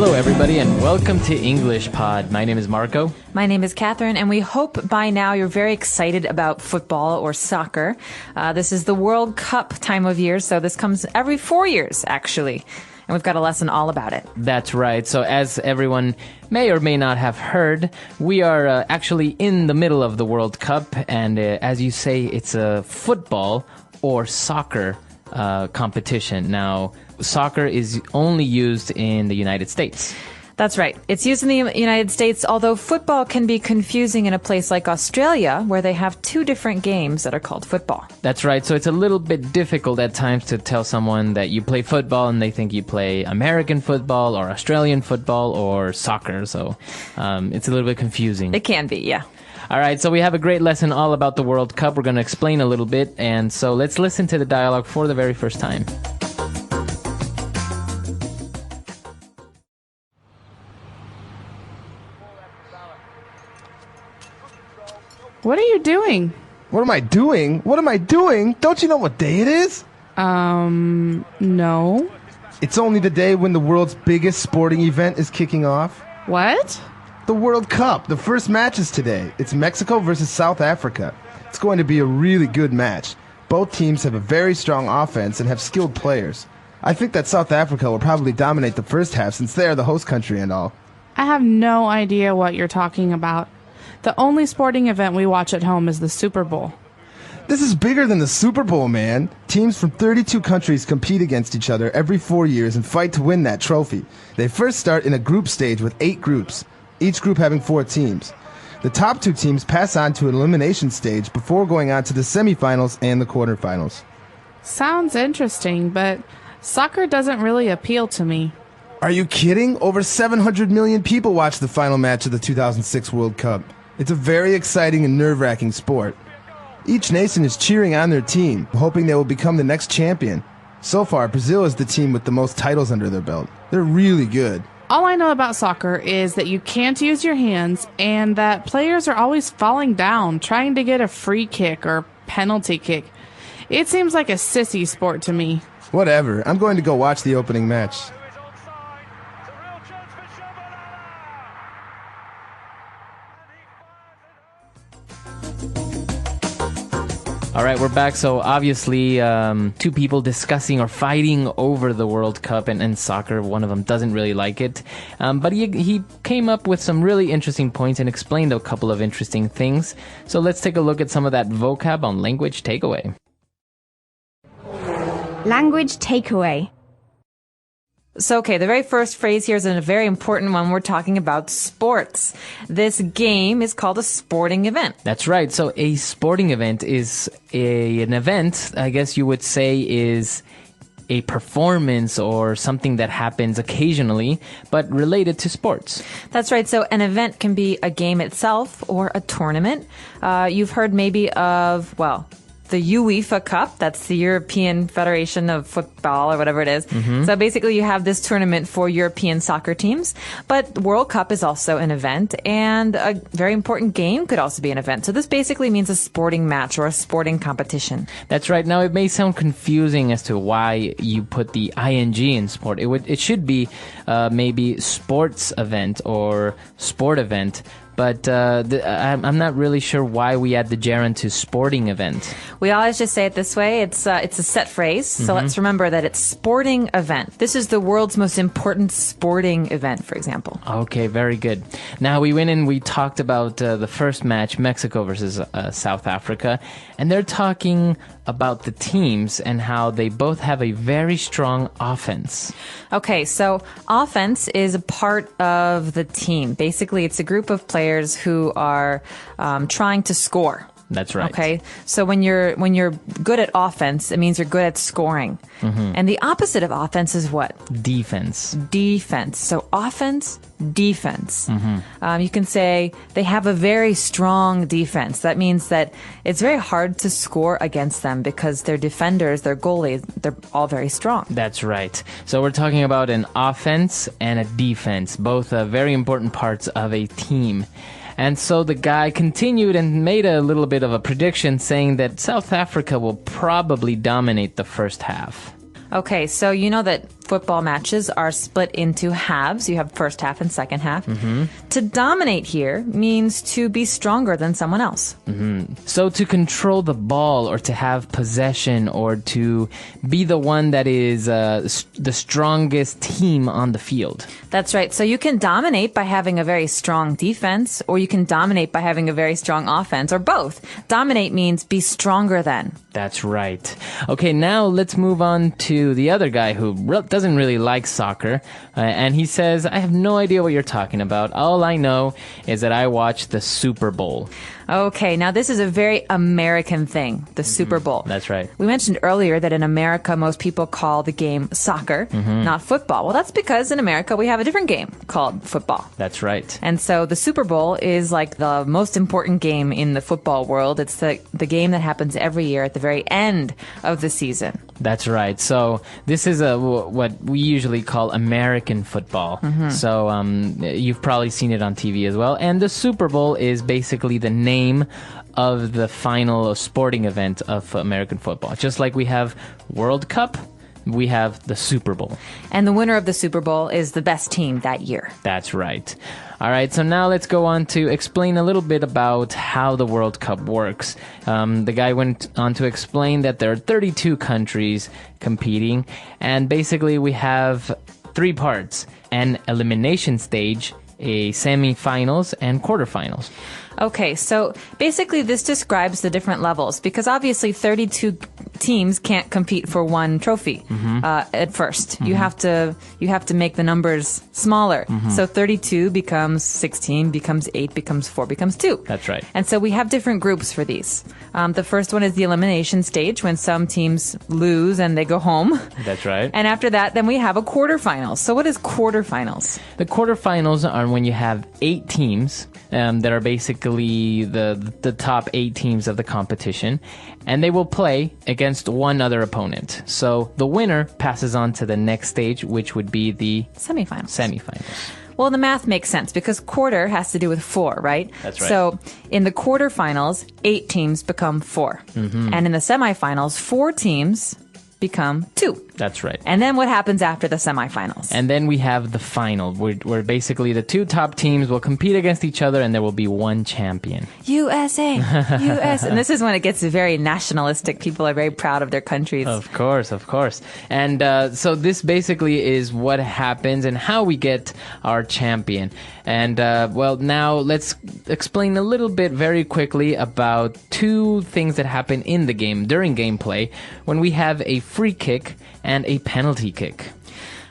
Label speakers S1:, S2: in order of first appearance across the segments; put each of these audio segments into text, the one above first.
S1: Hello, everybody, and welcome to English Pod. My name is Marco.
S2: My name is Catherine, and we hope by now you're very excited about football or soccer. This is the World Cup time of year, so this comes every 4 years, actually. And we've got a lesson all about it.
S1: That's right. So as everyone may or may not have heard, we are actually in the middle of the World Cup. And as you say, it's a football or soccer competition. Now, soccer is only used in the United States.
S2: That's right. It's used in the United States, although football can be confusing in a place like Australia, where they have two different games that are called football.
S1: That's right. So it's a little bit difficult at times to tell someone that you play football and they think you play American football or Australian football or soccer. So it's a little bit confusing.
S2: It can be, yeah.
S1: All right, so we have a great lesson all about the World Cup. We're going to explain a little bit, and so let's listen to the dialogue for the very first time.
S3: What are you doing?
S4: What am I doing? What am I doing? Don't you know what day it is?
S3: No.
S4: It's only the day when the world's biggest sporting event is kicking off.
S3: What?
S4: The World Cup. The first match is today. It's Mexico versus South Africa. It's going to be a really good match. Both teams have a very strong offense and have skilled players. I think that South Africa will probably dominate the first half since they are the host country and all.
S3: I have no idea what you're talking about. The only sporting event we watch at home is the Super Bowl.
S4: This is bigger than the Super Bowl, man. Teams from 32 countries compete against each other every 4 years and fight to win that trophy. They first start in a group stage with 8 groups, each group having 4 teams. The top 2 teams pass on to an elimination stage before going on to the semifinals and the quarterfinals.
S3: Sounds interesting, but soccer doesn't really appeal to me.
S4: Are you kidding? Over 700 million people watched the final match of the 2006 World Cup. It's a very exciting and nerve-wracking sport. Each nation is cheering on their team, hoping they will become the next champion. So far, Brazil is the team with the most titles under their belt. They're really good.
S3: All I know about soccer is that you can't use your hands and that players are always falling down trying to get a free kick or penalty kick. It seems like a sissy sport to me.
S4: Whatever. I'm going to go watch the opening match.
S1: All right, we're back. So obviously, 2 people discussing or fighting over the World Cup and soccer. One of them doesn't really like it. But he came up with some really interesting points and explained a couple of interesting things. So let's take a look at some of that vocab on Language Takeaway.
S5: Language takeaway.
S2: So, okay, the very first phrase here is a very important one. We're talking about sports. This game is called a sporting event.
S1: That's right. So a sporting event is an event, I guess you would say, is a performance or something that happens occasionally, but related to sports.
S2: That's right. So an event can be a game itself or a tournament. You've heard maybe of, well, the UEFA Cup, that's the European Federation of Football or whatever it is. Mm-hmm. So basically you have this tournament for European soccer teams, but the World Cup is also an event, and a very important game could also be an event. So this basically means a sporting match or a sporting competition.
S1: That's right. Now, it may sound confusing as to why you put the ing in sport. It should be maybe sports event or sport event. But I'm not really sure why we add the gerund to sporting event.
S2: We always just say it this way. It's a set phrase. So let's remember that it's sporting event. This is the world's most important sporting event, for example.
S1: Okay, very good. Now, we went in, we talked about the first match, Mexico versus South Africa. And they're talking about the teams and how they both have a very strong offense.
S2: Okay, so offense is a part of the team. Basically, it's a group of players who are trying to score.
S1: That's right.
S2: Okay, so when you're good at offense, it means you're good at scoring. Mm-hmm. And the opposite of offense is what?
S1: Defense.
S2: Defense. So offense, defense. Mm-hmm. You can say they have a very strong defense. That means that it's very hard to score against them because their defenders, their goalies, they're all very strong.
S1: That's right. So we're talking about an offense and a defense, both very important parts of a team. And so the guy continued and made a little bit of a prediction saying that South Africa will probably dominate the first half.
S2: Okay, so you know that football matches are split into halves. You have first half and second half. To dominate here means to be stronger than someone else.
S1: So to control the ball or to have possession or to be the one that is the strongest team on the field.
S2: That's right. So you can dominate by having a very strong defense, or you can dominate by having a very strong offense, or both. Dominate means be stronger than.
S1: That's right. Okay, now let's move on to the other guy who doesn't really like soccer. And he says, I have no idea what you're talking about. All I know is that I watch the Super Bowl.
S2: Okay, now this is a very American thing, the Super Bowl.
S1: That's right.
S2: We mentioned earlier that in America, most people call the game soccer, not football. Well, that's because in America, we have a different game called football.
S1: That's right.
S2: And so the Super Bowl is like the most important game in the football world. It's the game that happens every year at the very end of the season.
S1: That's right. So this is what we usually call American football. So you've probably seen it on TV as well. And the Super Bowl is basically the name of the final sporting event of American football. Just like we have World Cup, we have the Super Bowl. And
S2: the winner of the Super Bowl is the best team that year.
S1: That's right. All right, so now let's go on to explain a little bit about how the World Cup works. The guy went on to explain that there are 32 countries competing, and basically we have 3 parts: an elimination stage, a semifinals, and quarterfinals.
S2: Okay, so basically this describes the different levels, because obviously 32 teams can't compete for one trophy at first. You have to make the numbers smaller. So 32 becomes 16, becomes 8, becomes 4, becomes 2.
S1: That's right.
S2: And so we have different groups for these. The first one is the elimination stage, when some teams lose and they go home.
S1: That's right.
S2: And after that, then we have a quarterfinals. So what is quarterfinals?
S1: The quarterfinals are when you have 8 teams that are basically the top 8 teams of the competition, and they will play against one other opponent. So the winner passes on to the next stage, which would be the semifinals.
S2: Well, the math makes sense because quarter has to do with 4, right?
S1: That's right.
S2: So in the quarterfinals, 8 teams become 4. And in the semifinals, 4 teams become 2.
S1: That's right.
S2: And then what happens after the semifinals?
S1: And then we have the final, where basically the 2 top teams will compete against each other, and there will be one champion.
S2: USA! US! And this is when it gets very nationalistic. People are very proud of their countries.
S1: Of course. And so this basically is what happens and how we get our champion. And, well, now let's explain a little bit very quickly about 2 things that happen in the game during gameplay, when we have a free kick and a penalty kick.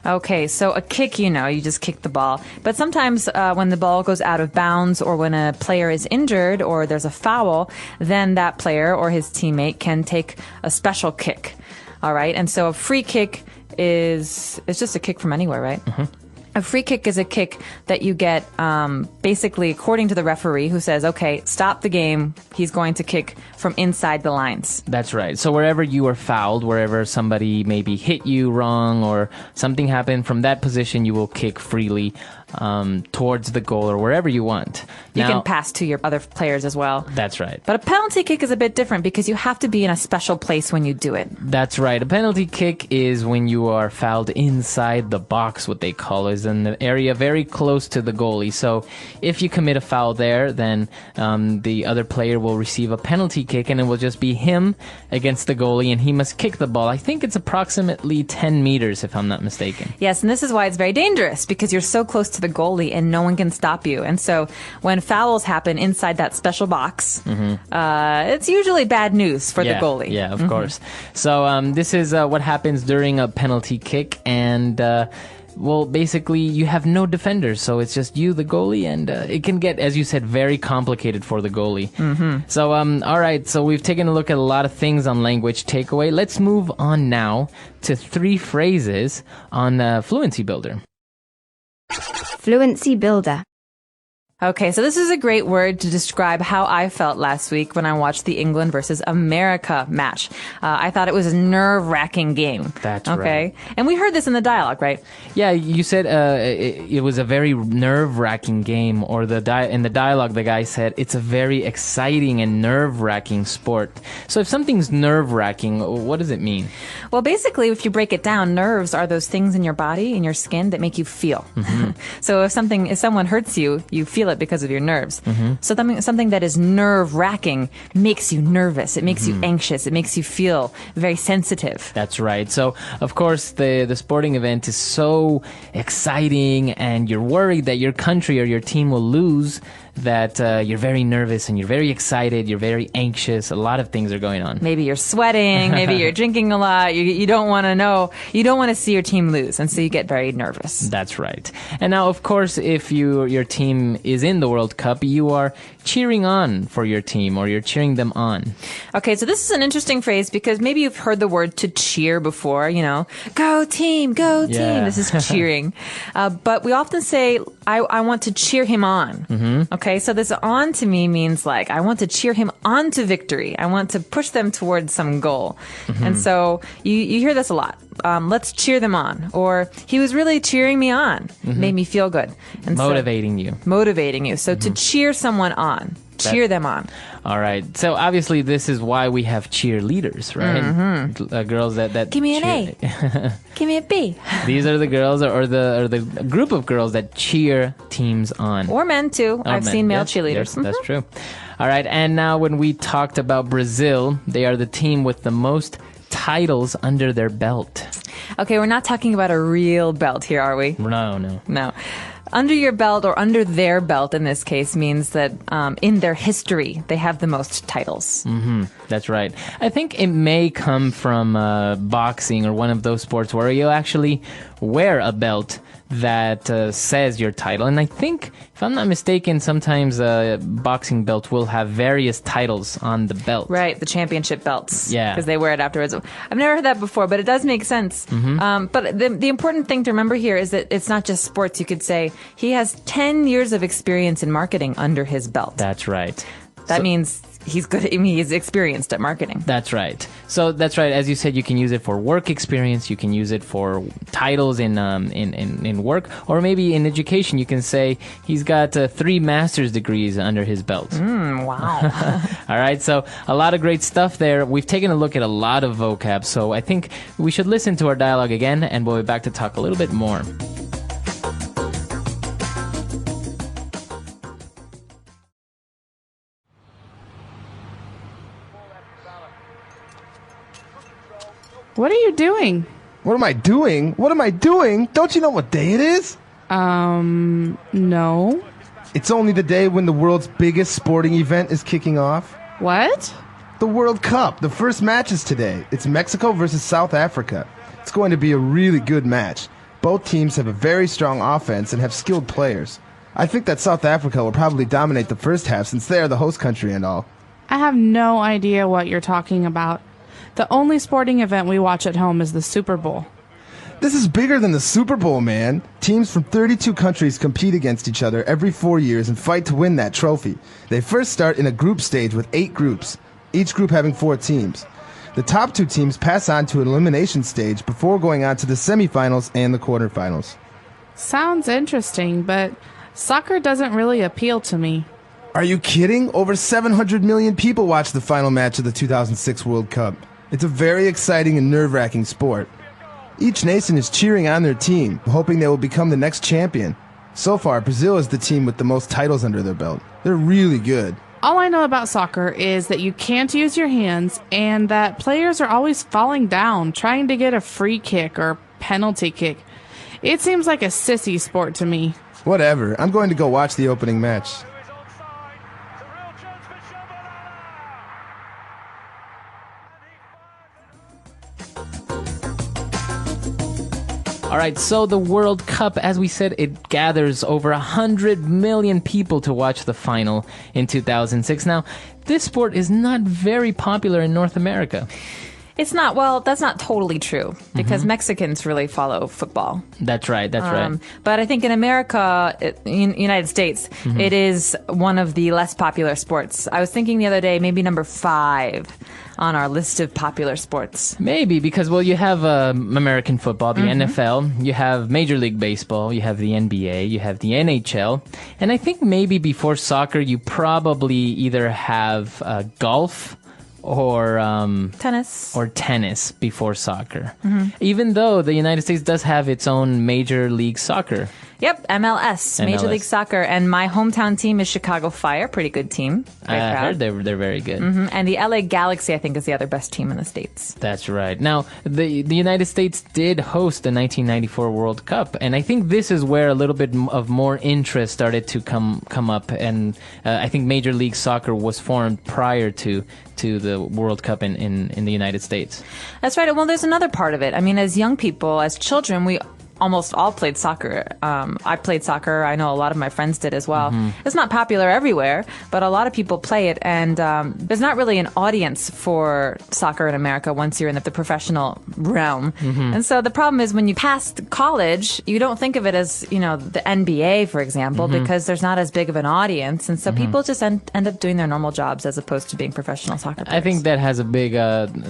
S2: Okay, so a kick, you just kick the ball. But sometimes when the ball goes out of bounds, or when a player is injured or there's a foul, then that player or his teammate can take a special kick. All right, and so a free kick it's just a kick from anywhere, right? A free kick is a kick that you get basically according to the referee, who says, okay, stop the game. He's going to kick from inside the lines.
S1: That's right. So wherever you are fouled, wherever somebody maybe hit you wrong or something happened, from that position you will kick freely towards the goal or wherever you want.
S2: You can pass to your other players as well.
S1: That's right.
S2: But a penalty kick is a bit different because you have to be in a special place when you do it.
S1: That's right. A penalty kick is when you are fouled inside the box, what they call it, is in the area very close to the goalie. So if you commit a foul there, then the other player will receive a penalty kick, and it will just be him against the goalie, and he must kick the ball. I think it's approximately 10 meters, if I'm not mistaken.
S2: Yes, and this is why it's very dangerous, because you're so close to the goalie and no one can stop you. And so when fouls happen inside that special box, it's usually bad news for the goalie.
S1: Yeah, of course. So this is what happens during a penalty kick, and well, basically you have no defenders, so it's just you, the goalie, and it can get, as you said, very complicated for the goalie. So all right, so we've taken a look at a lot of things on language takeaway. Let's move on now to 3 phrases on Fluency Builder.
S5: Fluency Builder.
S2: Okay, so this is a great word to describe how I felt last week when I watched the England versus America match. I thought it was a nerve-wracking game.
S1: That's
S2: okay? And we heard this in the dialogue, right?
S1: Yeah, you said it was a very nerve-wracking game, or in the dialogue, the guy said it's a very exciting and nerve-wracking sport. So if something's nerve-wracking, what does it mean?
S2: Well, basically, if you break it down, nerves are those things in your body, in your skin, that make you feel. So if someone hurts you, you feel it because of your nerves. So something that is nerve-wracking makes you nervous. It makes you anxious. It makes you feel very sensitive.
S1: That's right. So, of course, the sporting event is so exciting, and you're worried that your country or your team will lose, that you're very nervous and you're very excited, you're very anxious. A lot of things are going on.
S2: Maybe you're sweating, maybe you're drinking a lot. You don't want to see your team lose, and so you get very nervous.
S1: That's right. And now, of course, if your team is in the World Cup, you are cheering on for your team, or you're cheering them on.
S2: Okay, so this is an interesting phrase because maybe you've heard the word to cheer before, go team, go team.
S1: Yeah.
S2: This is cheering. But we often say, I want to cheer him on. Okay, so this on to me means like, I want to cheer him on to victory. I want to push them towards some goal. And so you hear this a lot. Let's cheer them on. Or he was really cheering me on. Made me feel good. And
S1: Motivating you.
S2: Motivating you. So to cheer someone on. Cheer them on.
S1: All right. So obviously this is why we have cheerleaders, right? Girls that
S2: Give me an
S1: cheer.
S2: A. Give me a B.
S1: These are the girls or the group of girls that cheer teams on.
S2: Or men too. I've seen male cheerleaders.
S1: Yes, that's true. All right. And now when we talked about Brazil, they are the team with the most titles under their belt.
S2: Okay, we're not talking about a real belt here, are we?
S1: No.
S2: Under your belt, or under their belt in this case, means that in their history, they have the most titles.
S1: That's right. I think it may come from boxing or one of those sports where you actually wear a belt that says your title. And I think, if I'm not mistaken, sometimes a boxing belt will have various titles on the belt.
S2: Right, the championship belts.
S1: Yeah.
S2: Because they wear it afterwards. I've never heard that before, but it does make sense. But the important thing to remember here is that it's not just sports. You could say he has 10 years of experience in marketing under his belt.
S1: That's right.
S2: That means he's good. He's experienced at marketing.
S1: That's right. So that's right. As you said, you can use it for work experience. You can use it for titles in work, or maybe in education. You can say he's got 3 master's degrees under his belt.
S2: Wow.
S1: All right. So a lot of great stuff there. We've taken a look at a lot of vocab. So I think we should listen to our dialogue again, and we'll be back to talk a little bit more.
S3: What are you doing?
S4: What am I doing? What am I doing? Don't you know what day it is?
S3: No.
S4: It's only the day when the world's biggest sporting event is kicking off.
S3: What?
S4: The World Cup. The first match is today. It's Mexico versus South Africa. It's going to be a really good match. Both teams have a very strong offense and have skilled players. I think that South Africa will probably dominate the first half since they are the host country and all.
S3: I have no idea what you're talking about. The only sporting event we watch at home is the Super Bowl.
S4: This is bigger than the Super Bowl, man. Teams from 32 countries compete against each other every 4 years and fight to win that trophy. They first start in a group stage with 8 groups, each group having 4 teams. The top 2 teams pass on to an elimination stage before going on to the semifinals and the quarterfinals.
S3: Sounds interesting, but soccer doesn't really appeal to me.
S4: Are you kidding? Over 700 million people watched the final match of the 2006 World Cup. It's a very exciting and nerve-wracking sport. Each nation is cheering on their team, hoping they will become the next champion. So far, Brazil is the team with the most titles under their belt. They're really good.
S3: All I know about soccer is that you can't use your hands and that players are always falling down trying to get a free kick or penalty kick. It seems like a sissy sport to me.
S4: Whatever. I'm going to go watch the opening match.
S1: All right, so the World Cup, as we said, it gathers over 100 million people to watch the final in 2006. Now, this sport is not very popular in North America.
S2: It's not, well, that's not totally true because Mexicans really follow football.
S1: That's right. That's right.
S2: But I think in America, in United States, it is one of the less popular sports. I was thinking the other day, maybe number 5 on our list of popular sports.
S1: Maybe because, well, you have American football, the NFL, you have Major League Baseball, you have the NBA, you have the NHL, and I think maybe before soccer you probably either have golf or tennis before soccer. Even though the United States does have its own Major League Soccer.
S2: Yep, MLS, Major League Soccer. And my hometown team is Chicago Fire, pretty good team.
S1: I heard they're very good.
S2: And the LA Galaxy, I think, is the other best team in the States.
S1: That's right. Now, the United States did host the 1994 World Cup, and I think this is where a little bit of more interest started to come up, and I think Major League Soccer was formed prior to the World Cup in the United States.
S2: That's right. Well, there's another part of it. I mean, as young people, as children, we almost all played soccer. I played soccer. I know a lot of my friends did as well. It's not popular everywhere, but a lot of people play it. And there's not really an audience for soccer in America once you're in the professional realm. And so the problem is when you pass college, you don't think of it as, the NBA, for example, because there's not as big of an audience. And so people just end up doing their normal jobs as opposed to being professional soccer players.
S1: I think that has a big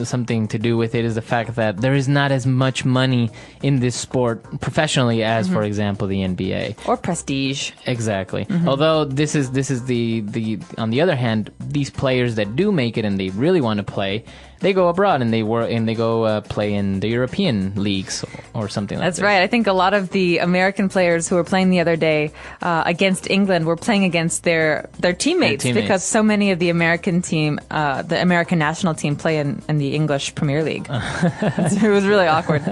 S1: something to do with it, is the fact that there is not as much money in this sport professionally as, for example, the NBA
S2: or prestige.
S1: Exactly. Although this is the on the other hand, these players that do make it and they really want to play, they go abroad and they go play in the European leagues or something like that.
S2: That's right. I think a lot of the American players who were playing the other day against England were playing against their teammates because so many of the American team, the American national team, play in the English Premier League. It was really awkward.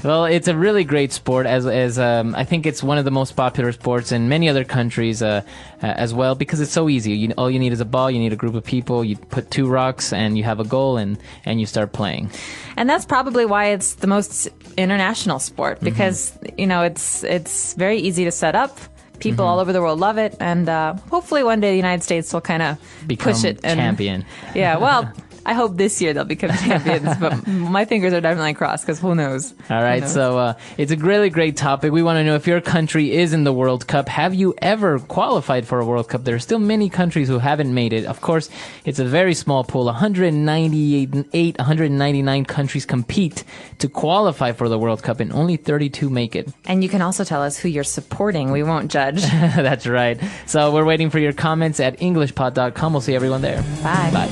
S1: Well, it's a really great sport, as I think it's one of the most popular sports in many other countries as well, because it's so easy. All you need is a ball, you need a group of people, you put 2 rocks, and you have a goal, and you start playing.
S2: And that's probably why it's the most international sport, because it's very easy to set up. People all over the world love it, and hopefully one day the United States will kind of push it and
S1: champion.
S2: Yeah, well. I hope this year they'll become champions, but my fingers are definitely crossed because who knows?
S1: All right, so it's a really great topic. We want to know if your country is in the World Cup. Have you ever qualified for a World Cup? There are still many countries who haven't made it. Of course, it's a very small pool. 199 countries compete to qualify for the World Cup, and only 32 make it.
S2: And you can also tell us who you're supporting. We won't judge.
S1: That's right. So we're waiting for your comments at EnglishPod.com. We'll see everyone there.
S2: Bye.
S1: Bye.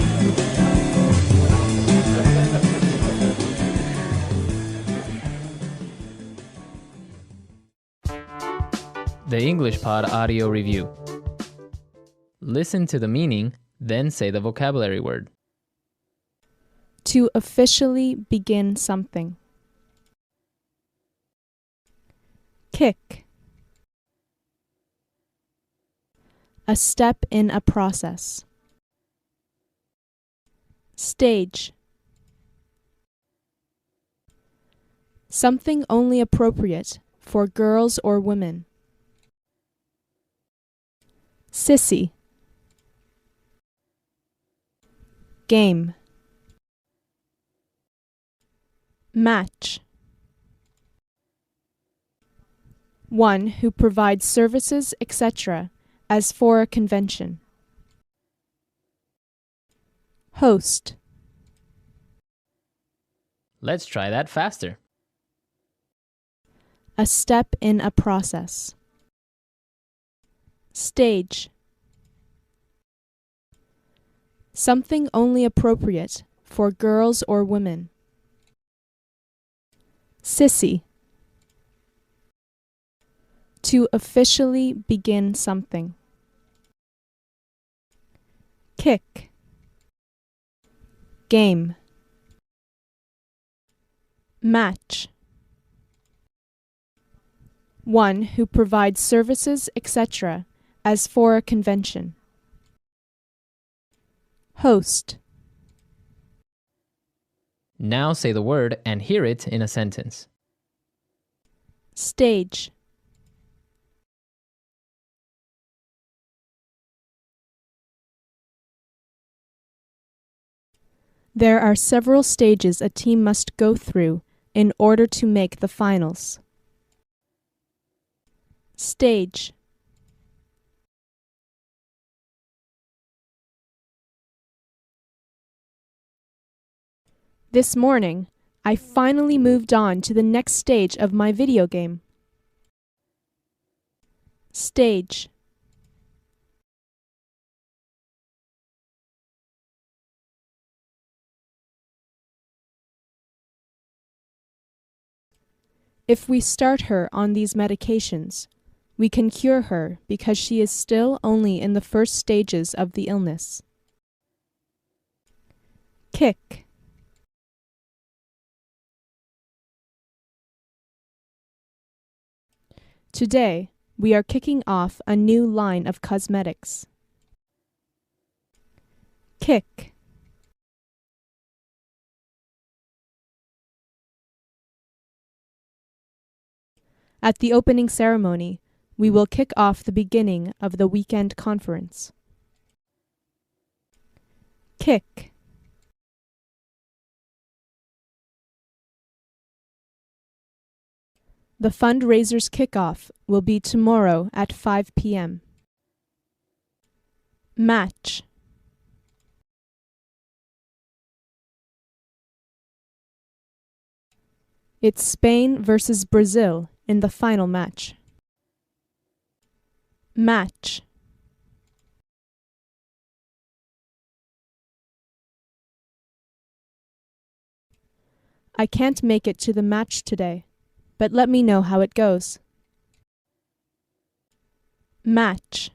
S1: The English Pod Audio Review. Listen to the meaning, then say the vocabulary word.
S6: To officially begin something. Kick. A step in a process. Stage. Something only appropriate for girls or women. Sissy. Game. Match. One who provides services, etc., as for a convention. Host.
S1: Let's try that faster.
S6: A step in a process. Stage. Something only appropriate for girls or women. Sissy. To officially begin something. Kick. Game. Match. One who provides services, etc., as for a convention. Host.
S1: Now say the word and hear it in a sentence.
S6: Stage. There are several stages a team must go through in order to make the finals. Stage. This morning, I finally moved on to the next stage of my video game. Stage. If we start her on these medications, we can cure her because she is still only in the first stages of the illness. Kick. Today, we are kicking off a new line of cosmetics. Kick. At the opening ceremony, we will kick off the beginning of the weekend conference. Kick. The fundraiser's kickoff will be tomorrow at 5 p.m. Match. It's Spain versus Brazil in the final match. Match. I can't make it to the match today, but let me know how it goes. Match.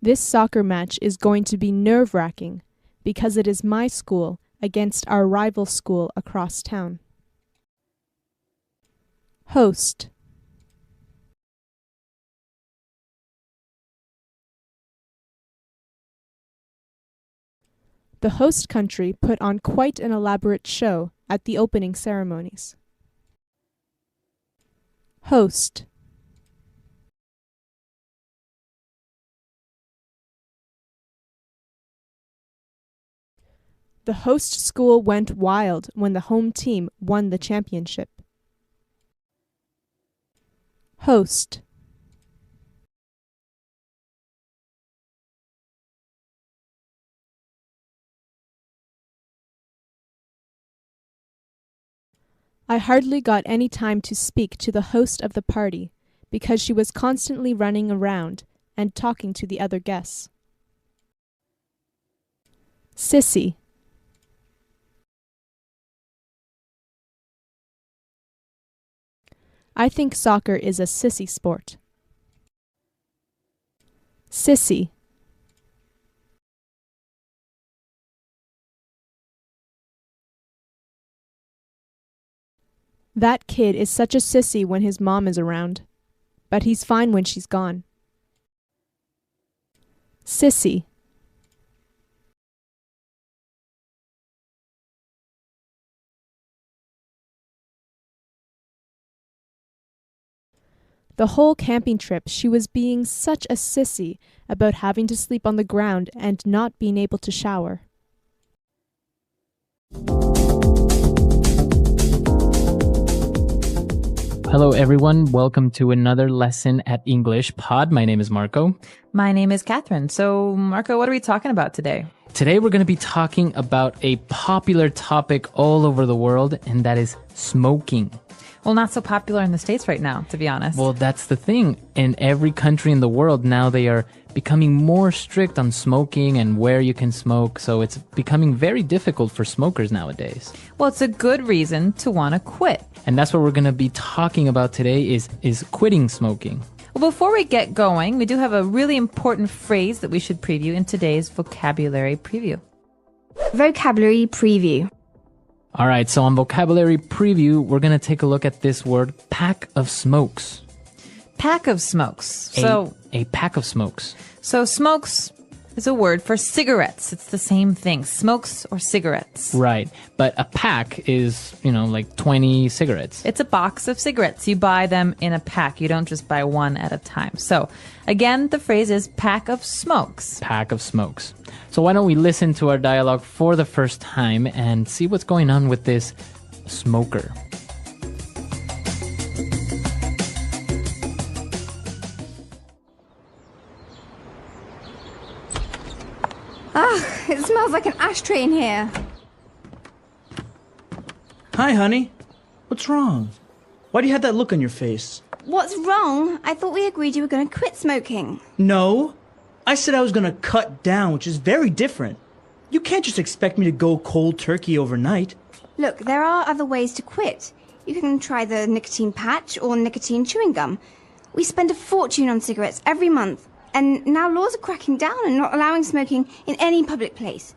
S6: This soccer match is going to be nerve-wracking because it is my school against our rival school across town. Host. The host country put on quite an elaborate show at the opening ceremonies. Host. The host school went wild when the home team won the championship. Host. I hardly got any time to speak to the host of the party because she was constantly running around and talking to the other guests. Sissy. I think soccer is a sissy sport. Sissy. That kid is such a sissy when his mom is around, but he's fine when she's gone. Sissy. The whole camping trip she was being such a sissy about having to sleep on the ground and not being able to shower.
S1: Hello, everyone. Welcome to another lesson at English Pod. My name is Marco.
S2: My name is Catherine. So, Marco, what are we talking about today?
S1: Today, we're going to be talking about a popular topic all over the world, and that is smoking.
S2: Well, not so popular in the States right now, to be honest.
S1: Well, that's the thing. In every country in the world now, they are becoming more strict on smoking and where you can smoke. So it's becoming very difficult for smokers nowadays.
S2: Well, it's a good reason to want to quit.
S1: And that's what we're going to be talking about today is quitting smoking.
S2: Well, before we get going, we do have a really important phrase that we should preview in today's vocabulary preview.
S5: Vocabulary preview.
S1: All right, so on vocabulary preview, we're going to take a look at this word, pack of smokes.
S2: Pack of smokes.
S1: A pack of smokes.
S2: So smokes, is a word for cigarettes. It's the same thing, smokes or cigarettes.
S1: Right. But a pack is, like 20 cigarettes.
S2: It's a box of cigarettes. You buy them in a pack. You don't just buy one at a time. So, again, the phrase is pack of smokes.
S1: Pack of smokes. So why don't we listen to our dialogue for the first time and see what's going on with this smoker.
S5: It smells like an ashtray in here.
S7: Hi, honey. What's wrong? Why do you have that look on your face?
S5: What's wrong? I thought we agreed you were going to quit smoking.
S7: No. I said I was going to cut down, which is very different. You can't just expect me to go cold turkey overnight.
S5: Look, there are other ways to quit. You can try the nicotine patch or nicotine chewing gum. We spend a fortune on cigarettes every month. And now laws are cracking down and not allowing smoking in any public place.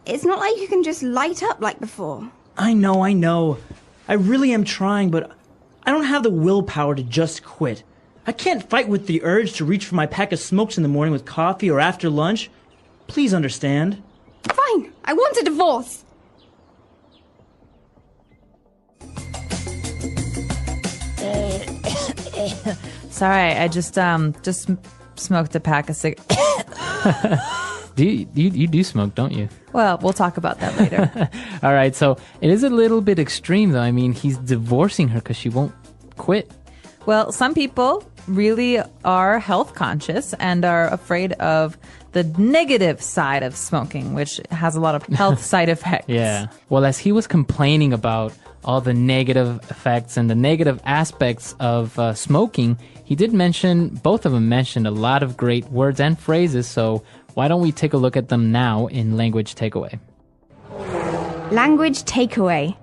S5: It's not like you can just light up like before.
S7: I know. I really am trying, but I don't have the willpower to just quit. I can't fight with the urge to reach for my pack of smokes in the morning with coffee or after lunch. Please understand.
S5: Fine, I want a divorce.
S2: Sorry, I just smoked a pack of cigarettes.
S1: You do smoke, don't you?
S2: Well, we'll talk about that later.
S1: All right, so it is a little bit extreme, though. I mean, he's divorcing her because she won't quit.
S2: Well, some people really are health conscious and are afraid of the negative side of smoking, which has a lot of health side effects.
S1: Yeah. Well, as he was complaining about all the negative effects and the negative aspects of smoking, he did mention, both of them mentioned a lot of great words and phrases, so why don't we take a look at them now in Language Takeaway?
S5: Language takeaway.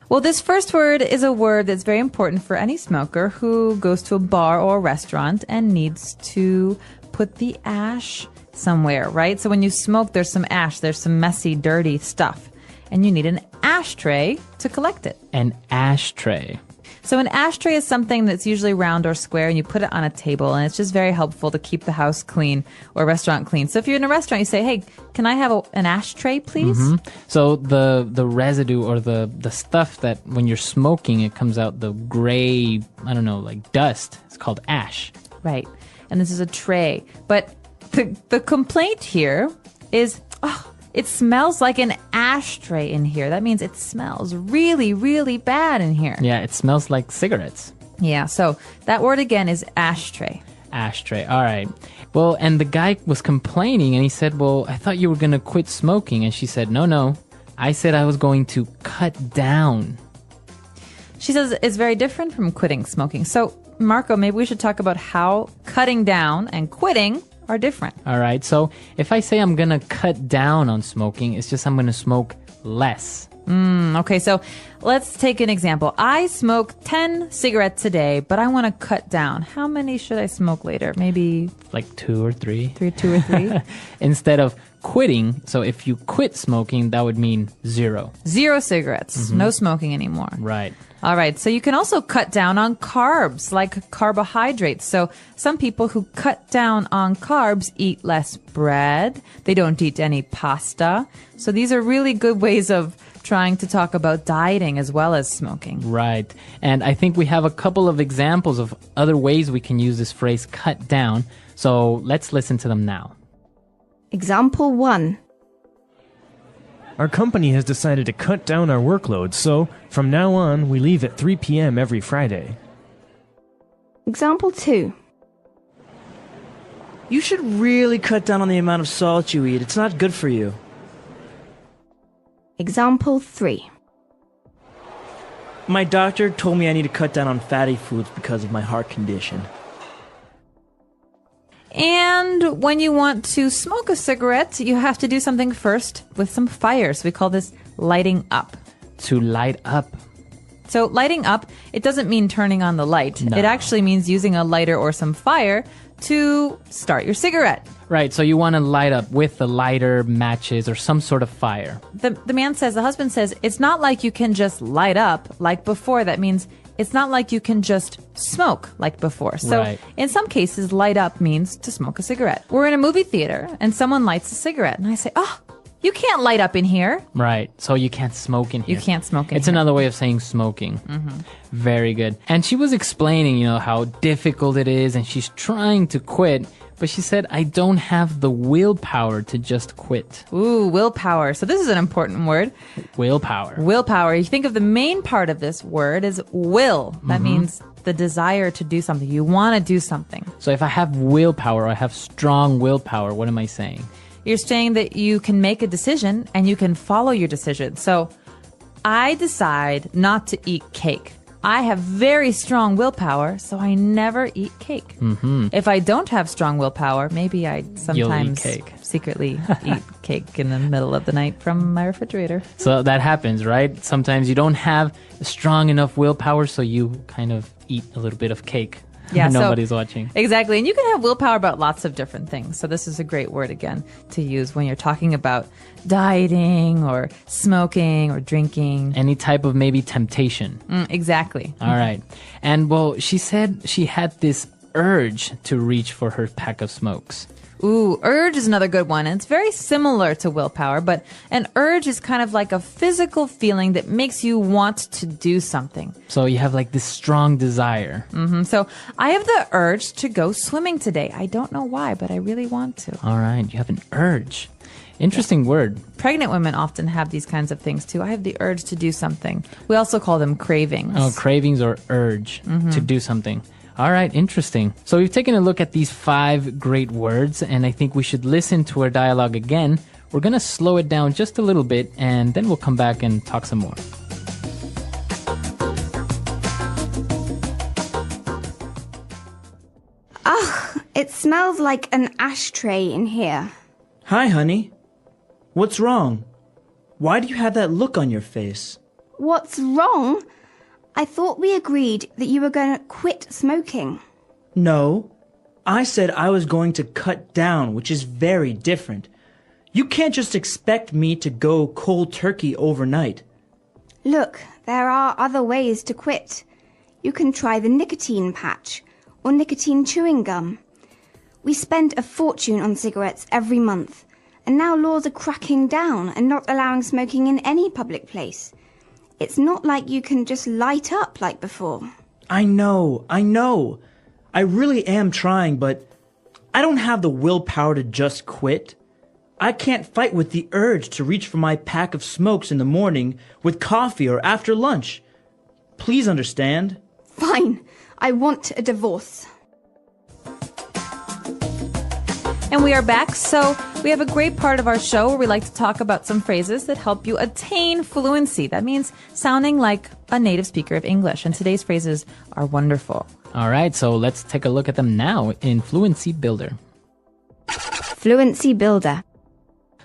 S2: Well, this first word is a word that's very important for any smoker who goes to a bar or a restaurant and needs to put the ash somewhere, right? So when you smoke, there's some ash, there's some messy, dirty stuff, and you need an ashtray to collect it.
S1: An ashtray.
S2: So an ashtray is something that's usually round or square, and you put it on a table, and it's just very helpful to keep the house clean or a restaurant clean. So if you're in a restaurant, you say, hey, can I have an ashtray, please?
S1: Mm-hmm. So the residue or the stuff that when you're smoking, it comes out the gray, I don't know, like dust. It's called ash.
S2: Right. And this is a tray. But the complaint here is, it smells like an ashtray in here. That means it smells really, really bad in here.
S1: Yeah, it smells like cigarettes.
S2: Yeah, so that word again is ashtray.
S1: Ashtray. All right. Well, and the guy was complaining and he said, well, I thought you were going to quit smoking. And she said, no. I said I was going to cut down.
S2: She says it's very different from quitting smoking. So, Marco, maybe we should talk about how cutting down and quitting are different.
S1: All right. So if I say I'm going to cut down on smoking, it's just I'm going to smoke less.
S2: Okay, so let's take an example. I smoke 10 cigarettes a day, but I want to cut down. How many should I smoke later? Maybe
S1: like 2 or 3.
S2: 2 or 3?
S1: Instead of quitting, so if you quit smoking, that would mean 0.
S2: 0 cigarettes.
S1: Mm-hmm.
S2: No smoking anymore.
S1: Right.
S2: All right, so you can also cut down on carbs, like carbohydrates. So some people who cut down on carbs eat less bread. They don't eat any pasta. So these are really good ways of trying to talk about dieting as well as smoking.
S1: Right. And I think we have a couple of examples of other ways we can use this phrase cut down. So let's listen to them now.
S5: Example 1.
S8: Our company has decided to cut down our workload, so from now on, we leave at 3 p.m. every Friday.
S5: Example 2.
S7: You should really cut down on the amount of salt you eat. It's not good for you.
S5: Example 3.
S7: My doctor told me I need to cut down on fatty foods because of my heart condition.
S2: And when you want to smoke a cigarette, you have to do something first with some fire. So we call this lighting up.
S1: To light up.
S2: So lighting up, it doesn't mean turning on the light.
S1: No.
S2: It actually means using a lighter or some fire to start your cigarette.
S1: Right, so you want to light up with a lighter, matches, or some sort of fire.
S2: The husband says, it's not like you can just light up like before. That means it's not like you can just smoke like before. So
S1: Right.
S2: in some cases, light up means to smoke a cigarette. We're in a movie theater and someone lights a cigarette and I say, oh, you can't light up in here.
S1: Right. So you can't smoke in here.
S2: You can't smoke in
S1: It's
S2: here.
S1: another way of saying smoking. Very good. And she was explaining, how difficult it is and she's trying to quit. But she said, I don't have the willpower to just quit.
S2: Ooh, willpower. So this is an important word.
S1: Willpower.
S2: Willpower. You think of the main part of this word is will. That means the desire to do something. You want to do something.
S1: So if I have willpower, I have strong willpower, what am I saying?
S2: You're saying that you can make a decision and you can follow your decision. So I decide not to eat cake. I have very strong willpower, so I never eat cake. If I don't have strong willpower, maybe I sometimes
S1: cake.
S2: secretly eat cake in the middle of the night from my refrigerator.
S1: So that happens, right? Sometimes you don't have strong enough willpower, so you kind of eat a little bit of cake.
S2: Yeah,
S1: when
S2: so-
S1: nobody's watching.
S2: Exactly. And you can have willpower about lots of different things. So this is a great word, again, to use when you're talking about dieting or smoking or drinking.
S1: Any type of maybe temptation.
S2: Exactly.
S1: All right. And well, she said she had this urge to reach for her pack of smokes.
S2: Ooh, urge is another good one. And it's very similar to willpower, but an urge is kind of like a physical feeling that makes you want to do something.
S1: So you have like this strong desire.
S2: So I have the urge to go swimming today. I don't know why, but I really want to.
S1: All right. You have an urge. Interesting word.
S2: Pregnant women often have these kinds of things too. I have the urge to do something. We also call them cravings.
S1: Oh, cravings or urge to do something. All right, interesting. So we've taken a look at these 5 great words, and I think we should listen to our dialogue again. We're going to slow it down just a little bit, and then we'll come back and talk some more.
S5: It smells like an ashtray in here.
S7: Hi, honey. What's wrong? Why do you have that look on your face?
S5: What's wrong? I thought we agreed that you were going to quit smoking.
S7: No. I said I was going to cut down, which is very different. You can't just expect me to go cold turkey overnight.
S5: Look, there are other ways to quit. You can try the nicotine patch or nicotine chewing gum. We spend a fortune on cigarettes every month, and now laws are cracking down and not allowing smoking in any public place. It's not like you can just light up like before.
S7: I know. I really am trying, but I don't have the willpower to just quit. I can't fight with the urge to reach for my pack of smokes in the morning with coffee or after lunch. Please understand.
S5: Fine, I want a divorce.
S2: And we are back. So we have a great part of our show where we like to talk about some phrases that help you attain fluency. That means sounding like a native speaker of English. And today's phrases are wonderful.
S1: All right, so let's take a look at them now in Fluency Builder.
S5: Fluency Builder.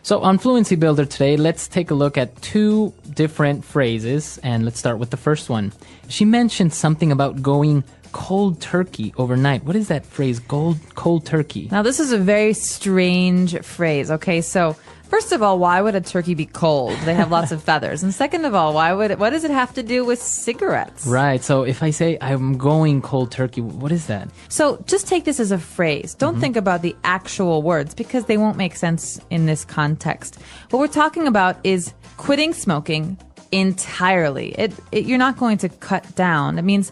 S1: So on Fluency Builder today, let's take a look at 2 different phrases, and let's start with the first one. She mentioned something about going cold turkey overnight. What is that phrase, cold turkey?
S2: Now, this is a very strange phrase. Okay, so first of all, why would a turkey be cold? They have lots of feathers. And second of all, what does it have to do with cigarettes?
S1: Right, so if I say I'm going cold turkey, what is that?
S2: So just take this as a phrase. Don't think about the actual words because they won't make sense in this context. What we're talking about is quitting smoking entirely. You're not going to cut down. It means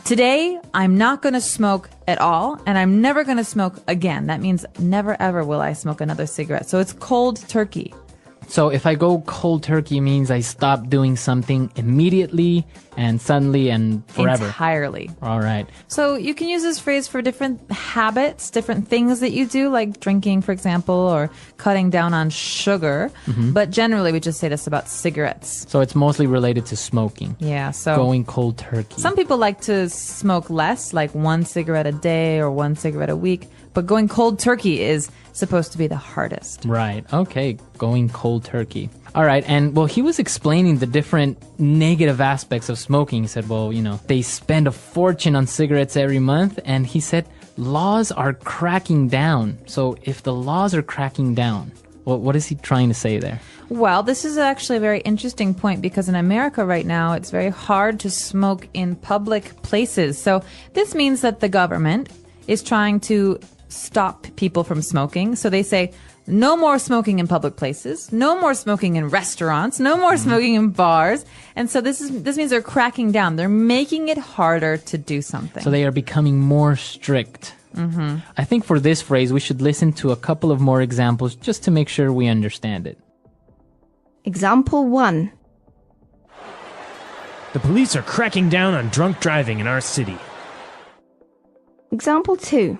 S2: today, I'm not going to smoke at all, and I'm never going to smoke again. That means never ever will I smoke another cigarette. So it's cold turkey.
S1: So if I go cold turkey, means I stop doing something immediately and suddenly and forever.
S2: Entirely.
S1: All right.
S2: So you can use this phrase for different habits, different things that you do, like drinking, for example, or cutting down on sugar. But generally, we just say this about cigarettes.
S1: So it's mostly related to smoking.
S2: Yeah, so
S1: Going cold turkey.
S2: some people like to smoke less, like 1 cigarette a day or 1 cigarette a week. But going cold turkey is supposed to be the hardest.
S1: Right. Okay. Going cold turkey. All right. And well, he was explaining the different negative aspects of smoking. He said, well, they spend a fortune on cigarettes every month. And he said, laws are cracking down. So if the laws are cracking down, What is he trying to say there?
S2: Well, this is actually a very interesting point because in America right now, it's very hard to smoke in public places. So this means that the government is trying to stop people from smoking. So they say, no more smoking in public places, no more smoking in restaurants, no more smoking in bars. And so this means they're cracking down. They're making it harder to do something.
S1: So they are becoming more strict. Mm-hmm. I think for this phrase, we should listen to a couple of more examples just to make sure we understand it.
S5: Example 1.
S8: The police are cracking down on drunk driving in our city.
S5: Example 2.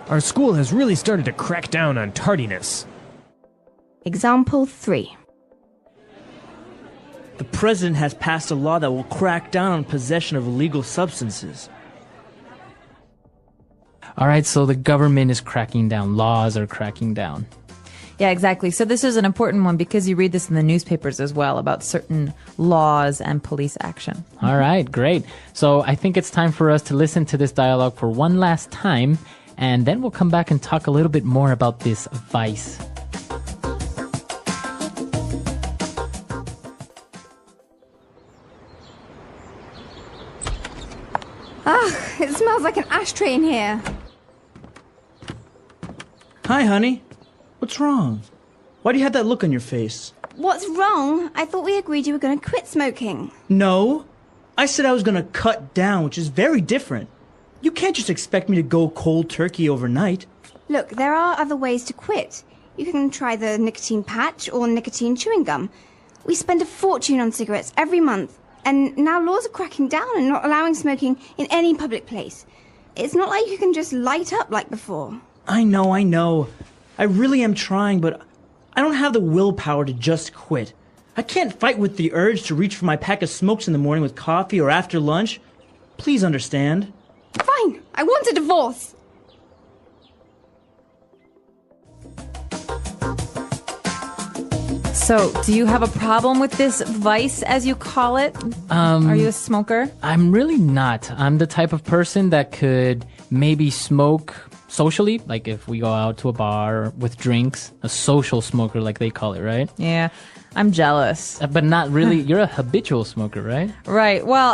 S8: Our school has really started to crack down on tardiness.
S5: Example 3.
S7: The president has passed a law that will crack down on possession of illegal substances.
S1: All right, so the government is cracking down. Laws are cracking down.
S2: Yeah, exactly. So this is an important one because you read this in the newspapers as well about certain laws and police action.
S1: All right, great. So I think it's time for us to listen to this dialogue for one last time, and then we'll come back and talk a little bit more about this vice.
S5: Ugh, it smells like an ashtray in here.
S7: Hi, honey. What's wrong? Why do you have that look on your face?
S5: What's wrong? I thought we agreed you were going to quit smoking.
S7: No. I said I was going to cut down, which is very different. You can't just expect me to go cold turkey overnight.
S5: Look, there are other ways to quit. You can try the nicotine patch or nicotine chewing gum. We spend a fortune on cigarettes every month, and now laws are cracking down and not allowing smoking in any public place. It's not like you can just light up like before.
S7: I know. I really am trying, but I don't have the willpower to just quit. I can't fight with the urge to reach for my pack of smokes in the morning with coffee or after lunch. Please understand.
S5: Fine, I want a divorce.
S2: So, do you have a problem with this vice, as you call it? Are you a smoker?
S1: I'm really not. I'm the type of person that could maybe smoke socially, like if we go out to a bar with drinks, a social smoker like they call it, right?
S2: Yeah, I'm jealous.
S1: But not really. You're a habitual smoker, right?
S2: Right. Well,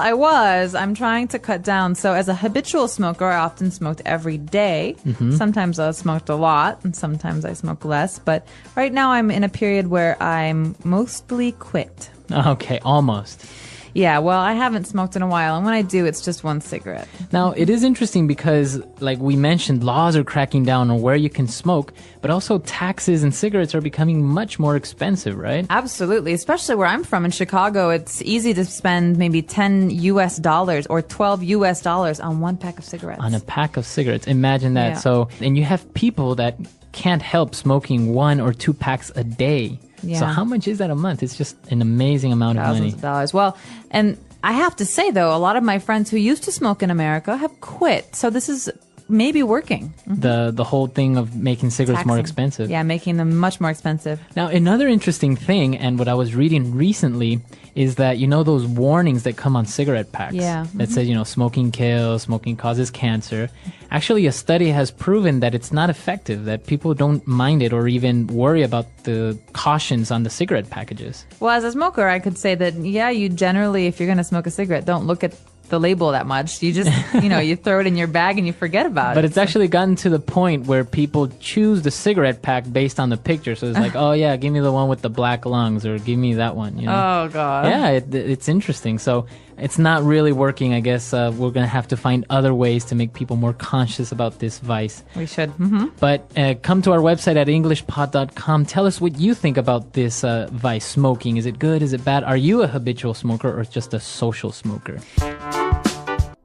S2: I'm trying to cut down. So as a habitual smoker, I often smoked every day. Mm-hmm. Sometimes I smoked a lot and sometimes I smoke less. But right now I'm in a period where I'm mostly quit.
S1: Okay, almost.
S2: Yeah, well, I haven't smoked in a while, and when I do, it's just one cigarette.
S1: Now, it is interesting because, like we mentioned, laws are cracking down on where you can smoke, but also taxes and cigarettes are becoming much more expensive, right?
S2: Absolutely, especially where I'm from in Chicago. It's easy to spend maybe $10 or $12 on one pack of cigarettes.
S1: On a pack of cigarettes. Imagine that.
S2: Yeah.
S1: So, and you have people that can't help smoking 1 or 2 packs a day.
S2: Yeah.
S1: So how much is that a month? It's just an amazing amount of money.
S2: Thousands of dollars. Well, and I have to say, though, a lot of my friends who used to smoke in America have quit. So this is maybe working.
S1: The whole thing of making cigarettes more expensive.
S2: Yeah, making them much more expensive.
S1: Now, another interesting thing, and what I was reading recently, is that, you know, those warnings that come on cigarette packs that says, you know, smoking kills, smoking causes cancer. Actually, a study has proven that it's not effective, that people don't mind it or even worry about the cautions on the cigarette packages.
S2: Well, as a smoker, I could say that, yeah, you generally, if you're going to smoke a cigarette, don't look at the label that much. You just, you throw it in your bag and you forget about it.
S1: But it's actually gotten to the point where people choose the cigarette pack based on the picture. So it's like, oh yeah, give me the one with the black lungs, or give me that one.
S2: Oh God.
S1: Yeah, it's interesting. So it's not really working. I guess we're going to have to find other ways to make people more conscious about this vice.
S2: We should. Mm-hmm.
S1: But come to our website at EnglishPod.com. Tell us what you think about this vice, smoking. Is it good? Is it bad? Are you a habitual smoker or just a social smoker?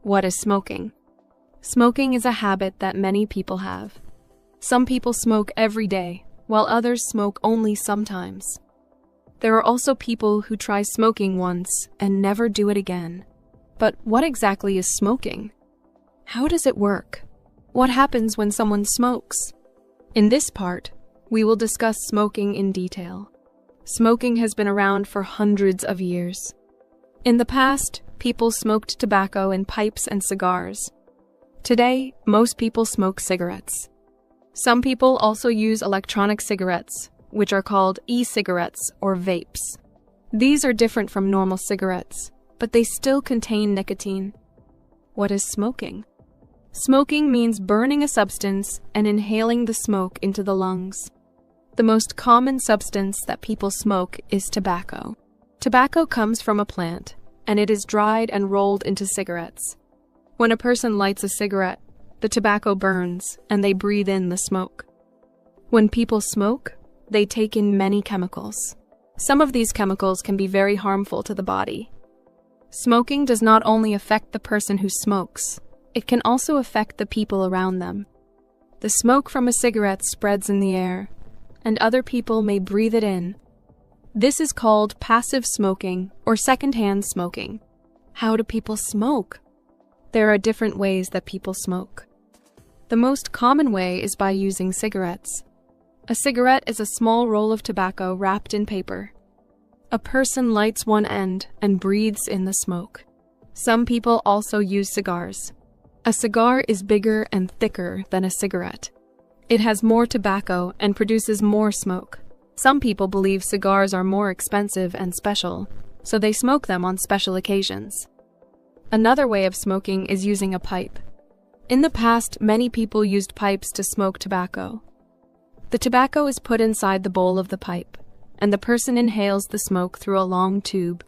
S6: What is smoking? Smoking is a habit that many people have. Some people smoke every day, while others smoke only sometimes. There are also people who try smoking once and never do it again. But what exactly is smoking? How does it work? What happens when someone smokes? In this part, we will discuss smoking in detail. Smoking has been around for hundreds of years. In the past, people smoked tobacco in pipes and cigars. Today, most people smoke cigarettes. Some people also use electronic cigarettes, which are called e-cigarettes or vapes. These are different from normal cigarettes, but they still contain nicotine. What is smoking? Smoking means burning a substance and inhaling the smoke into the lungs. The most common substance that people smoke is tobacco. Tobacco comes from a plant, and it is dried and rolled into cigarettes. When a person lights a cigarette, the tobacco burns, and they breathe in the smoke. When people smoke, they take in many chemicals. Some of these chemicals can be very harmful to the body. Smoking does not only affect the person who smokes, it can also affect the people around them. The smoke from a cigarette spreads in the air, and other people may breathe it in. This is called passive smoking or secondhand smoking. How do people smoke? There are different ways that people smoke. The most common way is by using cigarettes. A cigarette is a small roll of tobacco wrapped in paper. A person lights one end and breathes in the smoke. Some people also use cigars. A cigar is bigger and thicker than a cigarette. It has more tobacco and produces more smoke. Some people believe cigars are more expensive and special, so they smoke them on special occasions. Another way of smoking is using a pipe. In the past, many people used pipes to smoke tobacco. The tobacco is put inside the bowl of the pipe, and the person inhales the smoke through a long tube.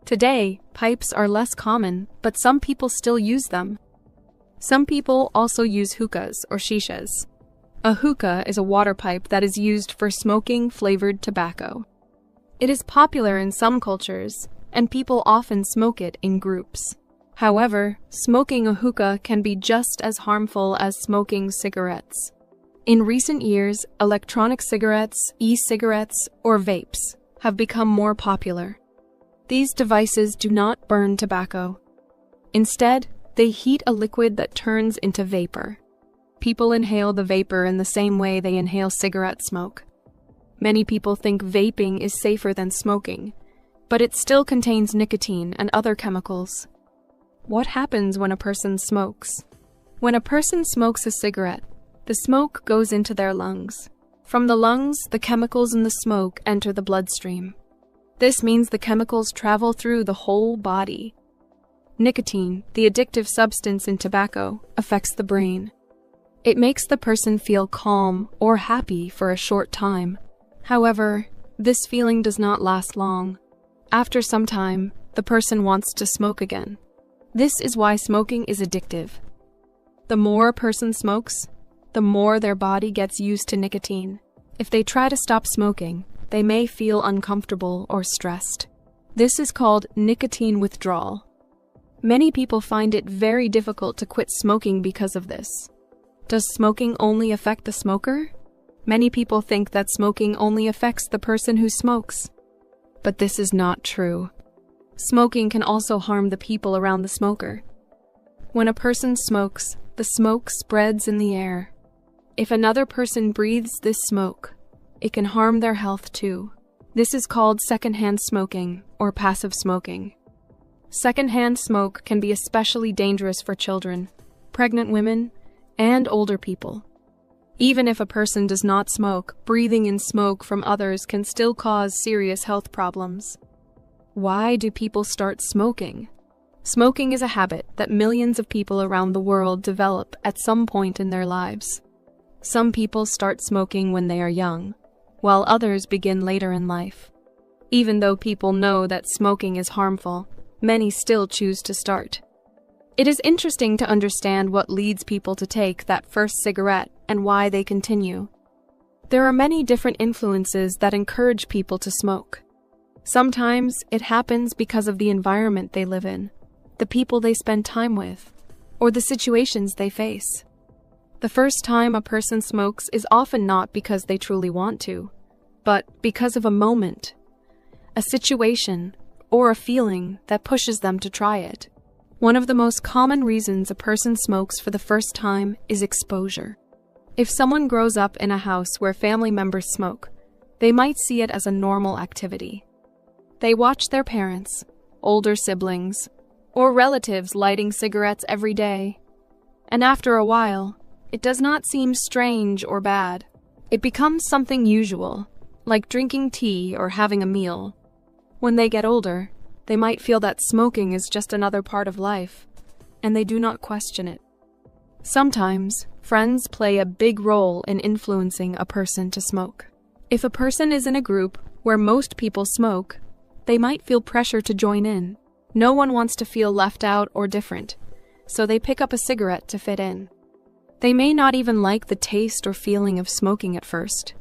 S6: Today, pipes are less common, but some people still use them. Some people also use hookahs or shishas. A hookah is a water pipe that is used for smoking flavored tobacco. It is popular in some cultures, and people often smoke it in groups. However, smoking a hookah can be just as harmful as smoking cigarettes. In recent years, electronic cigarettes, e-cigarettes, or vapes have become more popular. These devices do not burn tobacco. Instead, they heat a liquid that turns into vapor. People inhale the vapor in the same way they inhale cigarette smoke. Many people think vaping is safer than smoking, but it still contains nicotine and other chemicals. What happens when a person smokes? When a person smokes a cigarette, the smoke goes into their lungs. From the lungs, the chemicals in the smoke enter the bloodstream. This means the chemicals travel through the whole body. Nicotine, the addictive substance in tobacco, affects the brain. It makes the person feel calm or happy for a short time. However, this feeling does not last long. After some time, the person wants to smoke again. This is why smoking is addictive. The more a person smokes, the more their body gets used to nicotine. If they try to stop smoking, they may feel uncomfortable or stressed. This is called nicotine withdrawal. Many people find it very difficult to quit smoking because of this. Does smoking only affect the smoker? Many people think that smoking only affects the person who smokes. But this is not true. Smoking can also harm the people around the smoker. When a person smokes, the smoke spreads in the air. If another person breathes this smoke, it can harm their health too. This is called secondhand smoking or passive smoking. Secondhand smoke can be especially dangerous for children, pregnant women, and older people. Even if a person does not smoke, breathing in smoke from others can still cause serious health problems. Why do people start smoking? Smoking is a habit that millions of people around the world develop at some point in their lives. Some people start smoking when they are young, while others begin later in life. Even though people know that smoking is harmful, many still choose to start. It is interesting to understand what leads people to take that first cigarette and why they continue. There are many different influences that encourage people to smoke. Sometimes it happens because of the environment they live in, the people they spend time with, or the situations they face. The first time a person smokes is often not because they truly want to, but because of a moment, a situation, or a feeling that pushes them to try it. One of the most common reasons a person smokes for the first time is exposure. If someone grows up in a house where family members smoke, they might see it as a normal activity. They watch their parents, older siblings, or relatives lighting cigarettes every day, and after a while, it does not seem strange or bad. It becomes something usual, like drinking tea or having a meal. When they get older, they might feel that smoking is just another part of life, and they do not question it. Sometimes, friends play a big role in influencing a person to smoke. If a person is in a group where most people smoke, they might feel pressure to join in. No one wants to feel left out or different, so they pick up a cigarette to fit in. They may not even like the taste or feeling of smoking at first,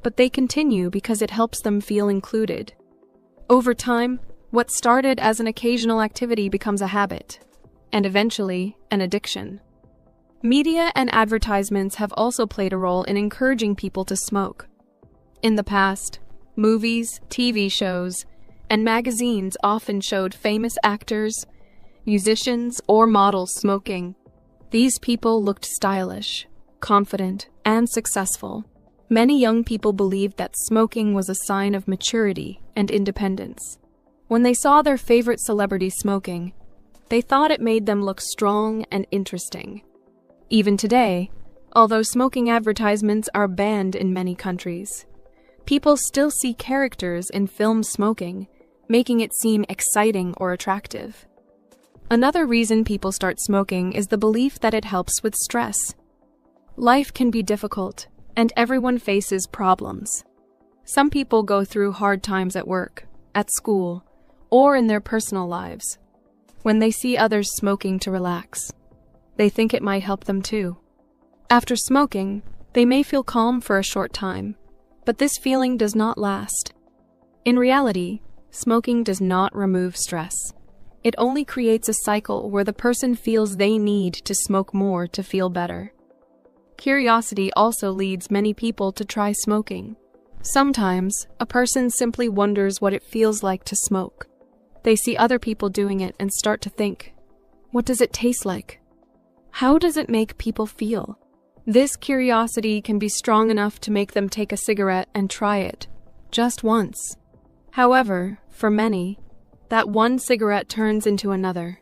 S6: but they continue because it helps them feel included. Over time, what started as an occasional activity becomes a habit, and eventually, an addiction. Media and advertisements have also played a role in encouraging people to smoke. In the past, movies, TV shows, and magazines often showed famous actors, musicians, or models smoking. These people looked stylish, confident, and successful. Many young people believed that smoking was a sign of maturity and independence. When they saw their favorite celebrity smoking, they thought it made them look strong and interesting. Even today, although smoking advertisements are banned in many countries, people still see characters in films smoking, making it seem exciting or attractive. Another reason people start smoking is the belief that it helps with stress. Life can be difficult, and everyone faces problems. Some people go through hard times at work, at school, or in their personal lives. When they see others smoking to relax, they think it might help them too. After smoking, they may feel calm for a short time, but this feeling does not last. In reality, smoking does not remove stress. It only creates a cycle where the person feels they need to smoke more to feel better. Curiosity also leads many people to try smoking. Sometimes, a person simply wonders what it feels like to smoke. They see other people doing it and start to think, what does it taste like? How does it make people feel? This curiosity can be strong enough to make them take a cigarette and try it, just once. However, for many, that one cigarette turns into another,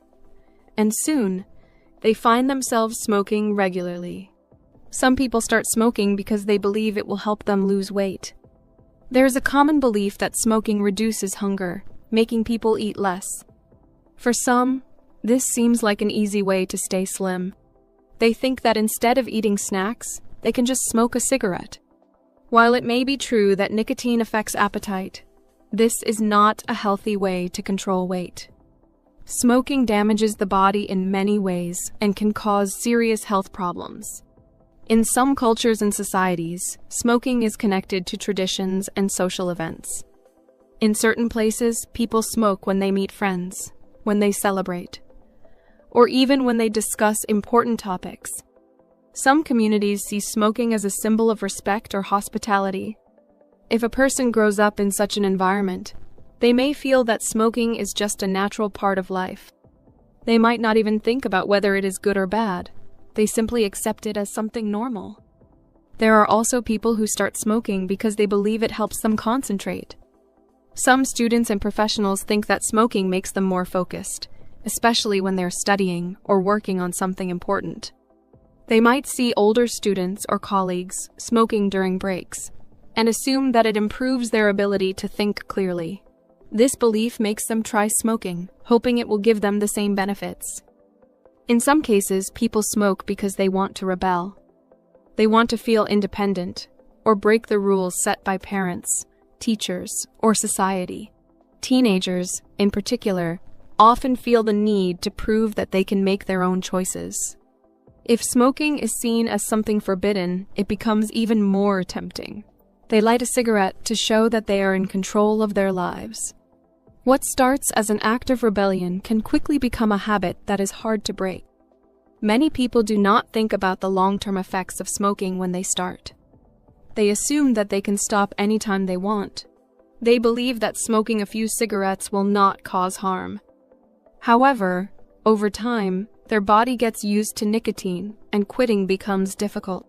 S6: and soon, they find themselves smoking regularly. Some people start smoking because they believe it will help them lose weight. There is a common belief that smoking reduces hunger, making people eat less. For some, this seems like an easy way to stay slim. They think that instead of eating snacks, they can just smoke a cigarette. While it may be true that nicotine affects appetite, this is not a healthy way to control weight. Smoking damages the body in many ways and can cause serious health problems. In some cultures and societies, smoking is connected to traditions and social events. In certain places, people smoke when they meet friends, when they celebrate, or even when they discuss important topics. Some communities see smoking as a symbol of respect or hospitality. If a person grows up in such an environment, they may feel that smoking is just a natural part of life. They might not even think about whether it is good or bad. They simply accept it as something normal. There are also people who start smoking because they believe it helps them concentrate. Some students and professionals think that smoking makes them more focused, especially when they're studying or working on something important. They might see older students or colleagues smoking during breaks and assume that it improves their ability to think clearly. This belief makes them try smoking, hoping it will give them the same benefits. In some cases, people smoke because they want to rebel. They want to feel independent or break the rules set by parents, teachers, or society. Teenagers, in particular, often feel the need to prove that they can make their own choices. If smoking is seen as something forbidden, it becomes even more tempting. They light a cigarette to show that they are in control of their lives. What starts as an act of rebellion can quickly become a habit that is hard to break. Many people do not think about the long-term effects of smoking when they start. They assume that they can stop anytime they want. They believe that smoking a few cigarettes will not cause harm. However, over time, their body gets used to nicotine and quitting becomes difficult.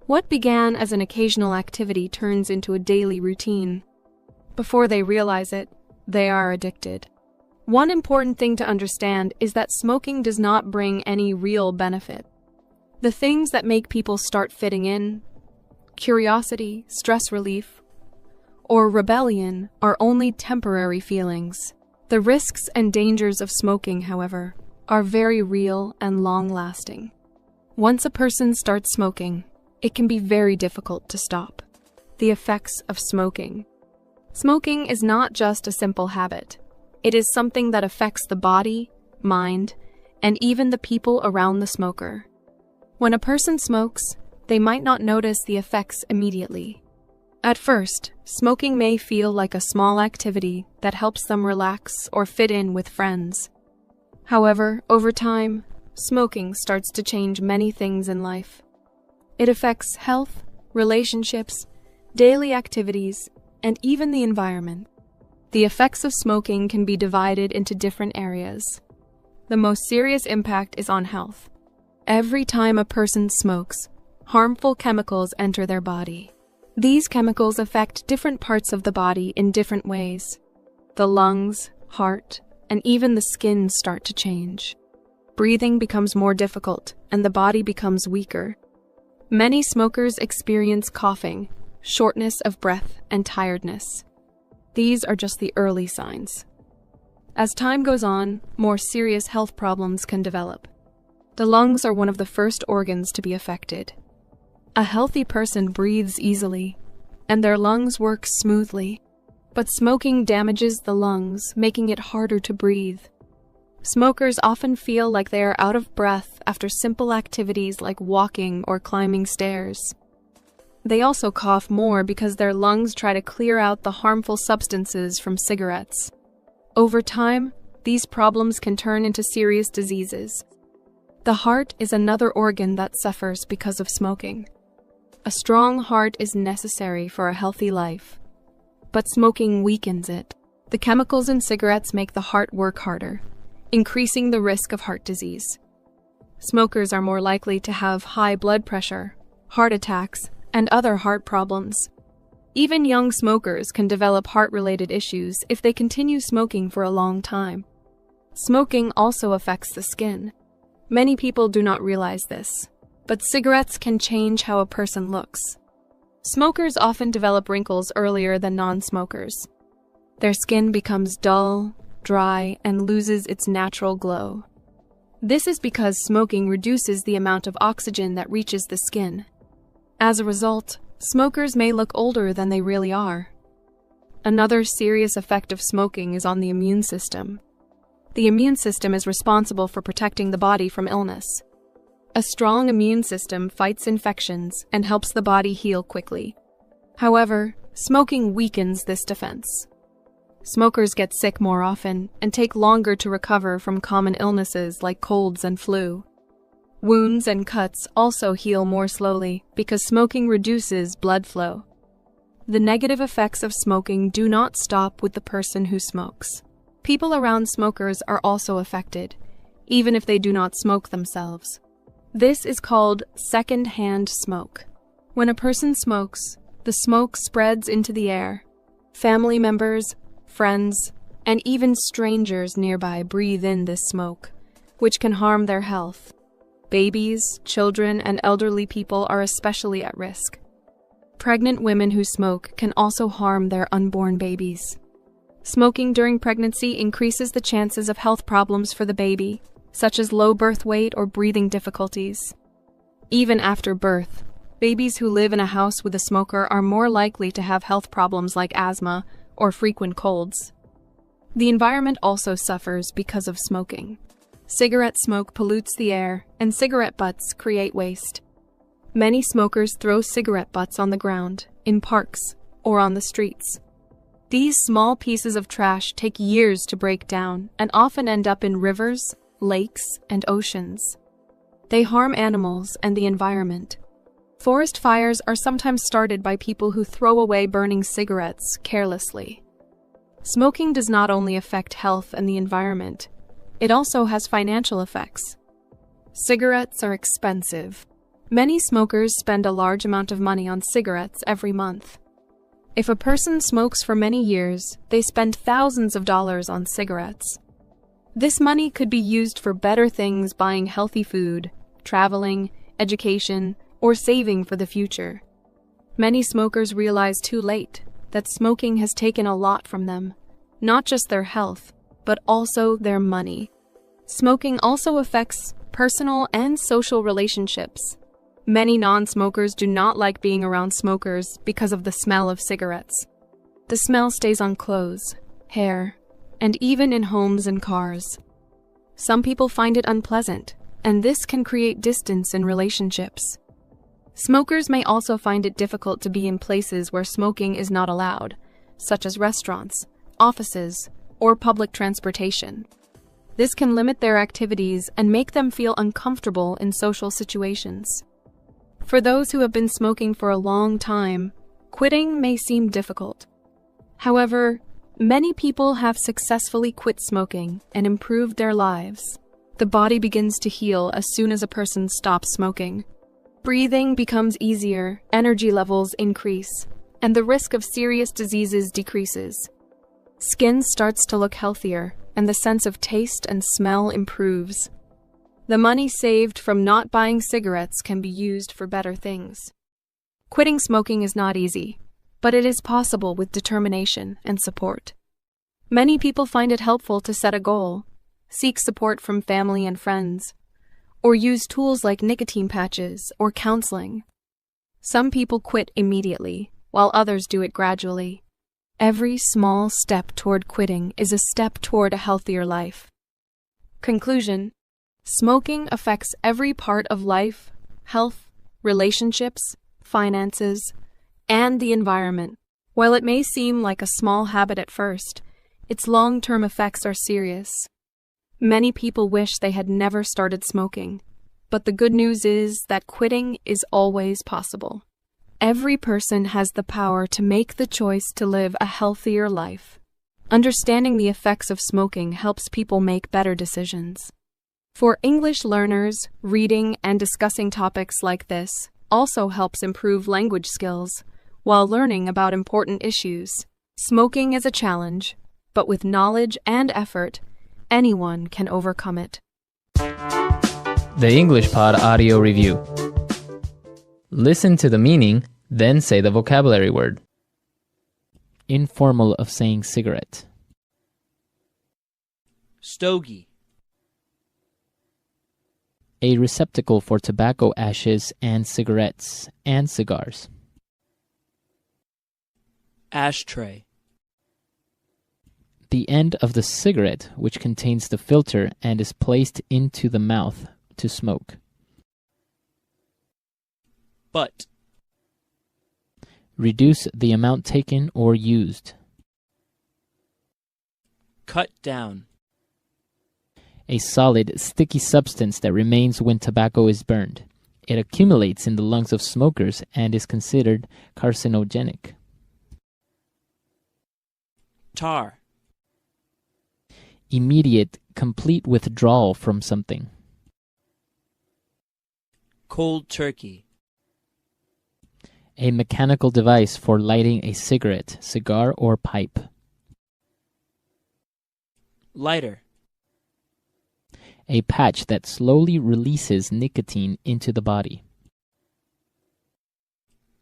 S6: What began as an occasional activity turns into a daily routine. Before they realize it, they are addicted. One important thing to understand is that smoking does not bring any real benefit. The things that make people start fitting in, curiosity, stress relief, or rebellion are only temporary feelings. The risks and dangers of smoking, however, are very real and long-lasting. Once a person starts smoking, it can be very difficult to stop. The effects of smoking. Smoking is not just a simple habit. It is something that affects the body, mind, and even the people around the smoker. When a person smokes, they might not notice the effects immediately. At first, smoking may feel like a small activity that helps them relax or fit in with friends. However, over time, smoking starts to change many things in life. It affects health, relationships, daily activities, and even the environment. The effects of smoking can be divided into different areas. The most serious impact is on health. Every time a person smokes, harmful chemicals enter their body. These chemicals affect different parts of the body in different ways. The lungs, heart, and even the skin start to change. Breathing becomes more difficult, and the body becomes weaker. Many smokers experience coughing, shortness of breath, and tiredness. These are just the early signs. As time goes on, more serious health problems can develop. The lungs are one of the first organs to be affected. A healthy person breathes easily, and their lungs work smoothly. But smoking damages the lungs, making it harder to breathe. Smokers often feel like they are out of breath after simple activities like walking or climbing stairs. They also cough more because their lungs try to clear out the harmful substances from cigarettes. Over time, these problems can turn into serious diseases. The heart is another organ that suffers because of smoking. A strong heart is necessary for a healthy life, but smoking weakens it. The chemicals in cigarettes make the heart work harder, increasing the risk of heart disease. Smokers are more likely to have high blood pressure, heart attacks, and other heart problems. Even young smokers can develop heart-related issues if they continue smoking for a long time. Smoking also affects the skin. Many people do not realize this, but cigarettes can change how a person looks. Smokers often develop wrinkles earlier than non-smokers. Their skin becomes dull, dry, and loses its natural glow. This is because smoking reduces the amount of oxygen that reaches the skin. As a result, smokers may look older than they really are. Another serious effect of smoking is on the immune system. The immune system is responsible for protecting the body from illness. A strong immune system fights infections and helps the body heal quickly. However, smoking weakens this defense. Smokers get sick more often and take longer to recover from common illnesses like colds and flu. Wounds and cuts also heal more slowly because smoking reduces blood flow. The negative effects of smoking do not stop with the person who smokes. People around smokers are also affected, even if they do not smoke themselves. This is called second-hand smoke. When a person smokes, the smoke spreads into the air. Family members, friends, and even strangers nearby breathe in this smoke, which can harm their health. Babies, children, and elderly people are especially at risk. Pregnant women who smoke can also harm their unborn babies. Smoking during pregnancy increases the chances of health problems for the baby, such as low birth weight or breathing difficulties. Even after birth, babies who live in a house with a smoker are more likely to have health problems like asthma or frequent colds. The environment also suffers because of smoking. Cigarette smoke pollutes the air, and cigarette butts create waste. Many smokers throw cigarette butts on the ground, in parks, or on the streets. These small pieces of trash take years to break down and often end up in rivers, lakes, and oceans. They harm animals and the environment. Forest fires are sometimes started by people who throw away burning cigarettes carelessly. Smoking does not only affect health and the environment, it also has financial effects. Cigarettes are expensive. Many smokers spend a large amount of money on cigarettes every month. If a person smokes for many years, they spend thousands of dollars on cigarettes. This money could be used for better things, buying healthy food, traveling, education, or saving for the future. Many smokers realize too late that smoking has taken a lot from them, not just their health, but also their money. Smoking also affects personal and social relationships. Many non-smokers do not like being around smokers because of the smell of cigarettes. The smell stays on clothes, hair, and even in homes and cars. Some people find it unpleasant, and this can create distance in relationships. Smokers may also find it difficult to be in places where smoking is not allowed, such as restaurants, offices, or public transportation. This can limit their activities and make them feel uncomfortable in social situations. For those who have been smoking for a long time, quitting may seem difficult. However, many people have successfully quit smoking and improved their lives. The body begins to heal as soon as a person stops smoking. Breathing becomes easier, energy levels increase, and the risk of serious diseases decreases. Skin starts to look healthier, and the sense of taste and smell improves. The money saved from not buying cigarettes can be used for better things. Quitting smoking is not easy, but it is possible with determination and support. Many people find it helpful to set a goal, seek support from family and friends, or use tools like nicotine patches or counseling. Some people quit immediately, while others do it gradually. Every small step toward quitting is a step toward a healthier life. Conclusion: smoking affects every part of life, health, relationships, finances, and the environment. While it may seem like a small habit at first, its long-term effects are serious. Many people wish they had never started smoking, but the good news is that quitting is always possible. Every person has the power to make the choice to live a healthier life. Understanding the effects of smoking helps people make better decisions. For English learners, reading and discussing topics like this also helps improve language skills while learning about important issues. Smoking is a challenge, but with knowledge and effort, anyone can overcome it.
S1: The English Pod Audio Review. Listen to the meaning, then say the vocabulary word. Informal of saying cigarette.
S9: Stogie.
S1: A receptacle for tobacco ashes and cigarettes and cigars.
S9: Ashtray.
S1: The end of the cigarette which contains the filter and is placed into the mouth to smoke.
S9: Butt.
S1: Reduce the amount taken or used.
S9: Cut down.
S1: A solid, sticky substance that remains when tobacco is burned. It accumulates in the lungs of smokers and is considered carcinogenic.
S9: Tar.
S1: Immediate, complete withdrawal from something.
S9: Cold turkey.
S1: A mechanical device for lighting a cigarette, cigar, or pipe.
S9: Lighter.
S1: A patch that slowly releases nicotine into the body.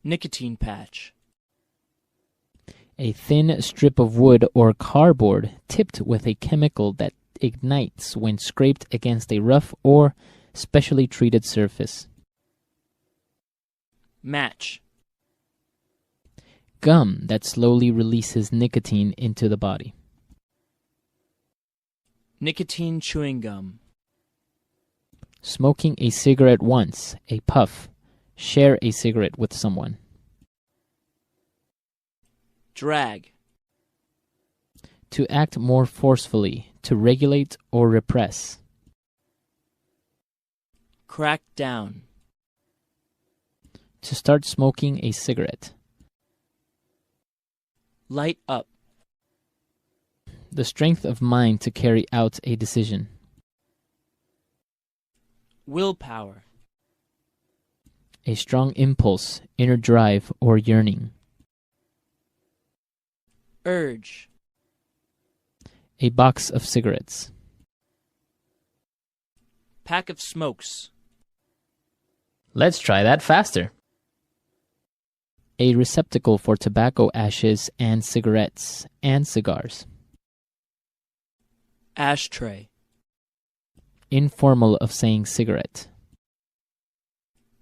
S9: Nicotine patch.
S1: A thin strip of wood or cardboard tipped with a chemical that ignites when scraped against a rough or specially treated surface.
S9: Match.
S1: Gum that slowly releases nicotine into the body.
S9: Nicotine chewing gum.
S1: Smoking a cigarette once, a puff. Share a cigarette with someone.
S9: Drag.
S1: To act more forcefully, to regulate or repress.
S9: Crack down.
S1: To start smoking a cigarette.
S9: Light up.
S1: The strength of mind to carry out a decision.
S9: Willpower.
S1: A strong impulse, inner drive, or yearning.
S9: Urge.
S1: A box of cigarettes.
S9: Pack of smokes.
S1: Let's try that faster. A receptacle for tobacco ashes and cigarettes and cigars.
S9: Ashtray.
S1: Informal of saying cigarette.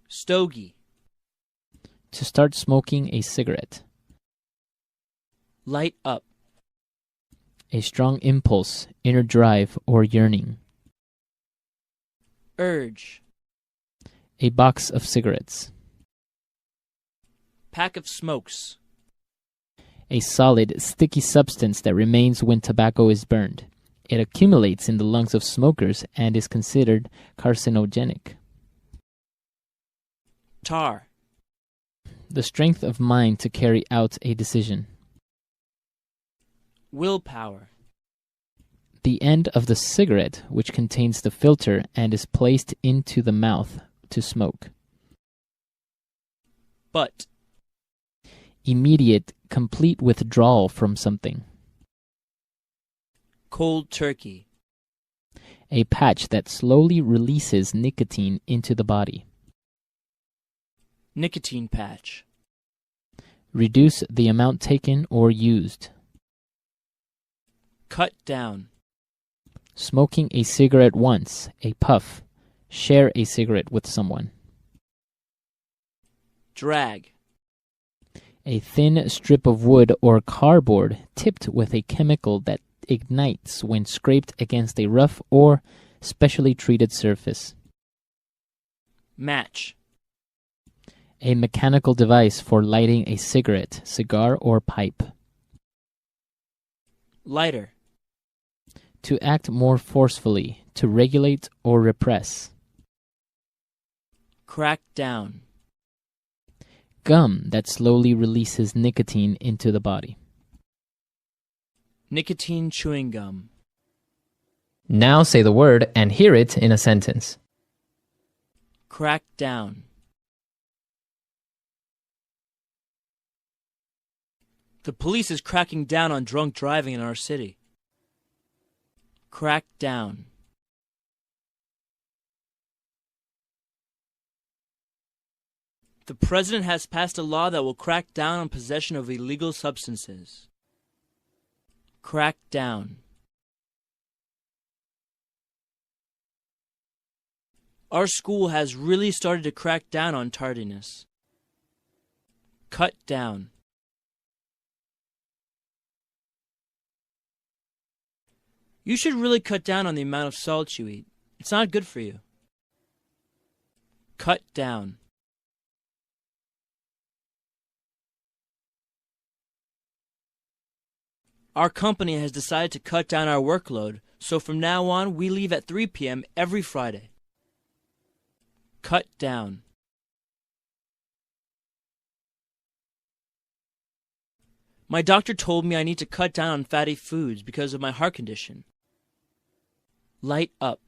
S9: Stogie.
S1: To start smoking a cigarette.
S9: Light up.
S1: A strong impulse, inner drive, or yearning.
S9: Urge.
S1: A box of cigarettes.
S9: Pack of smokes.
S1: A solid, sticky substance that remains when tobacco is burned. It accumulates in the lungs of smokers and is considered carcinogenic.
S9: Tar.
S1: The strength of mind to carry out a decision.
S9: Willpower.
S1: The end of the cigarette, which contains the filter and is placed into the mouth to smoke.
S9: Butt.
S1: Immediate, complete withdrawal from something.
S9: Cold turkey.
S1: A patch that slowly releases nicotine into the body.
S9: Nicotine patch.
S1: Reduce the amount taken or used.
S9: Cut down.
S1: Smoking a cigarette once, a puff. Share a cigarette with someone.
S9: Drag.
S1: A thin strip of wood or cardboard tipped with a chemical that ignites when scraped against a rough or specially treated surface.
S9: Match.
S1: A mechanical device for lighting a cigarette, cigar, or pipe.
S9: Lighter.
S1: To act more forcefully, to regulate or repress.
S9: Crack down.
S1: Gum that slowly releases nicotine into the body.
S9: Nicotine chewing gum.
S1: Now say the word and hear it in a sentence.
S9: Crack down. The police is cracking down on drunk driving in our city. Crack down. The president has passed a law that will crack down on possession of illegal substances. Crack down. Our school has really started to crack down on tardiness. Cut down. You should really cut down on the amount of salt you eat. It's not good for you. Cut down. Our company has decided to cut down our workload, so from now on we leave at 3 p.m. every Friday. Cut down. My doctor told me I need to cut down on fatty foods because of my heart condition. Light up.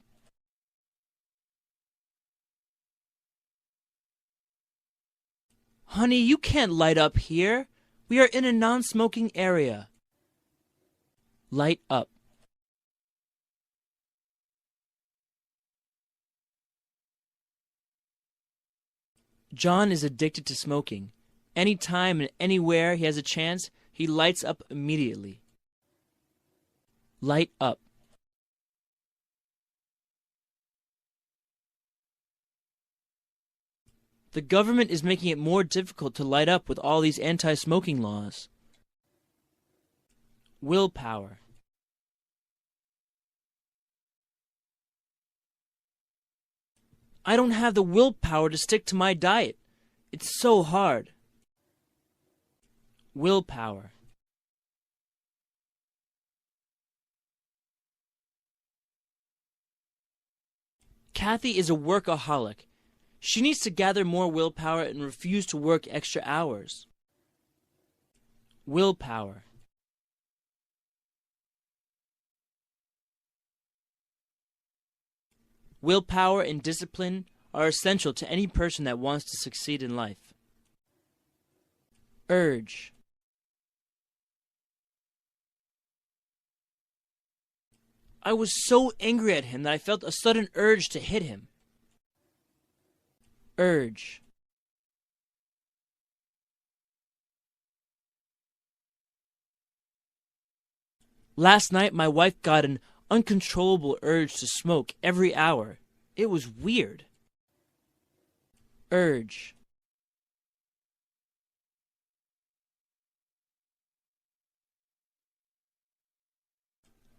S9: Honey, you can't light up here. We are in a non-smoking area. Light up. John is addicted to smoking. Anytime and anywhere he has a chance, he lights up immediately. Light up. The government is making it more difficult to light up with all these anti-smoking laws. Willpower. I don't have the willpower to stick to my diet. It's so hard. Willpower. Kathy is a workaholic. She needs to gather more willpower and refuse to work extra hours. Willpower. Willpower and discipline are essential to any person that wants to succeed in life. Urge. I was so angry at him that I felt a sudden urge to hit him. urge. Last night, my wife got an uncontrollable urge to smoke every hour. It was weird. Urge.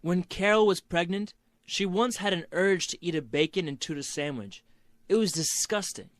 S9: When Carol was pregnant, she once had an urge to eat a bacon and tuna sandwich. It was disgusting.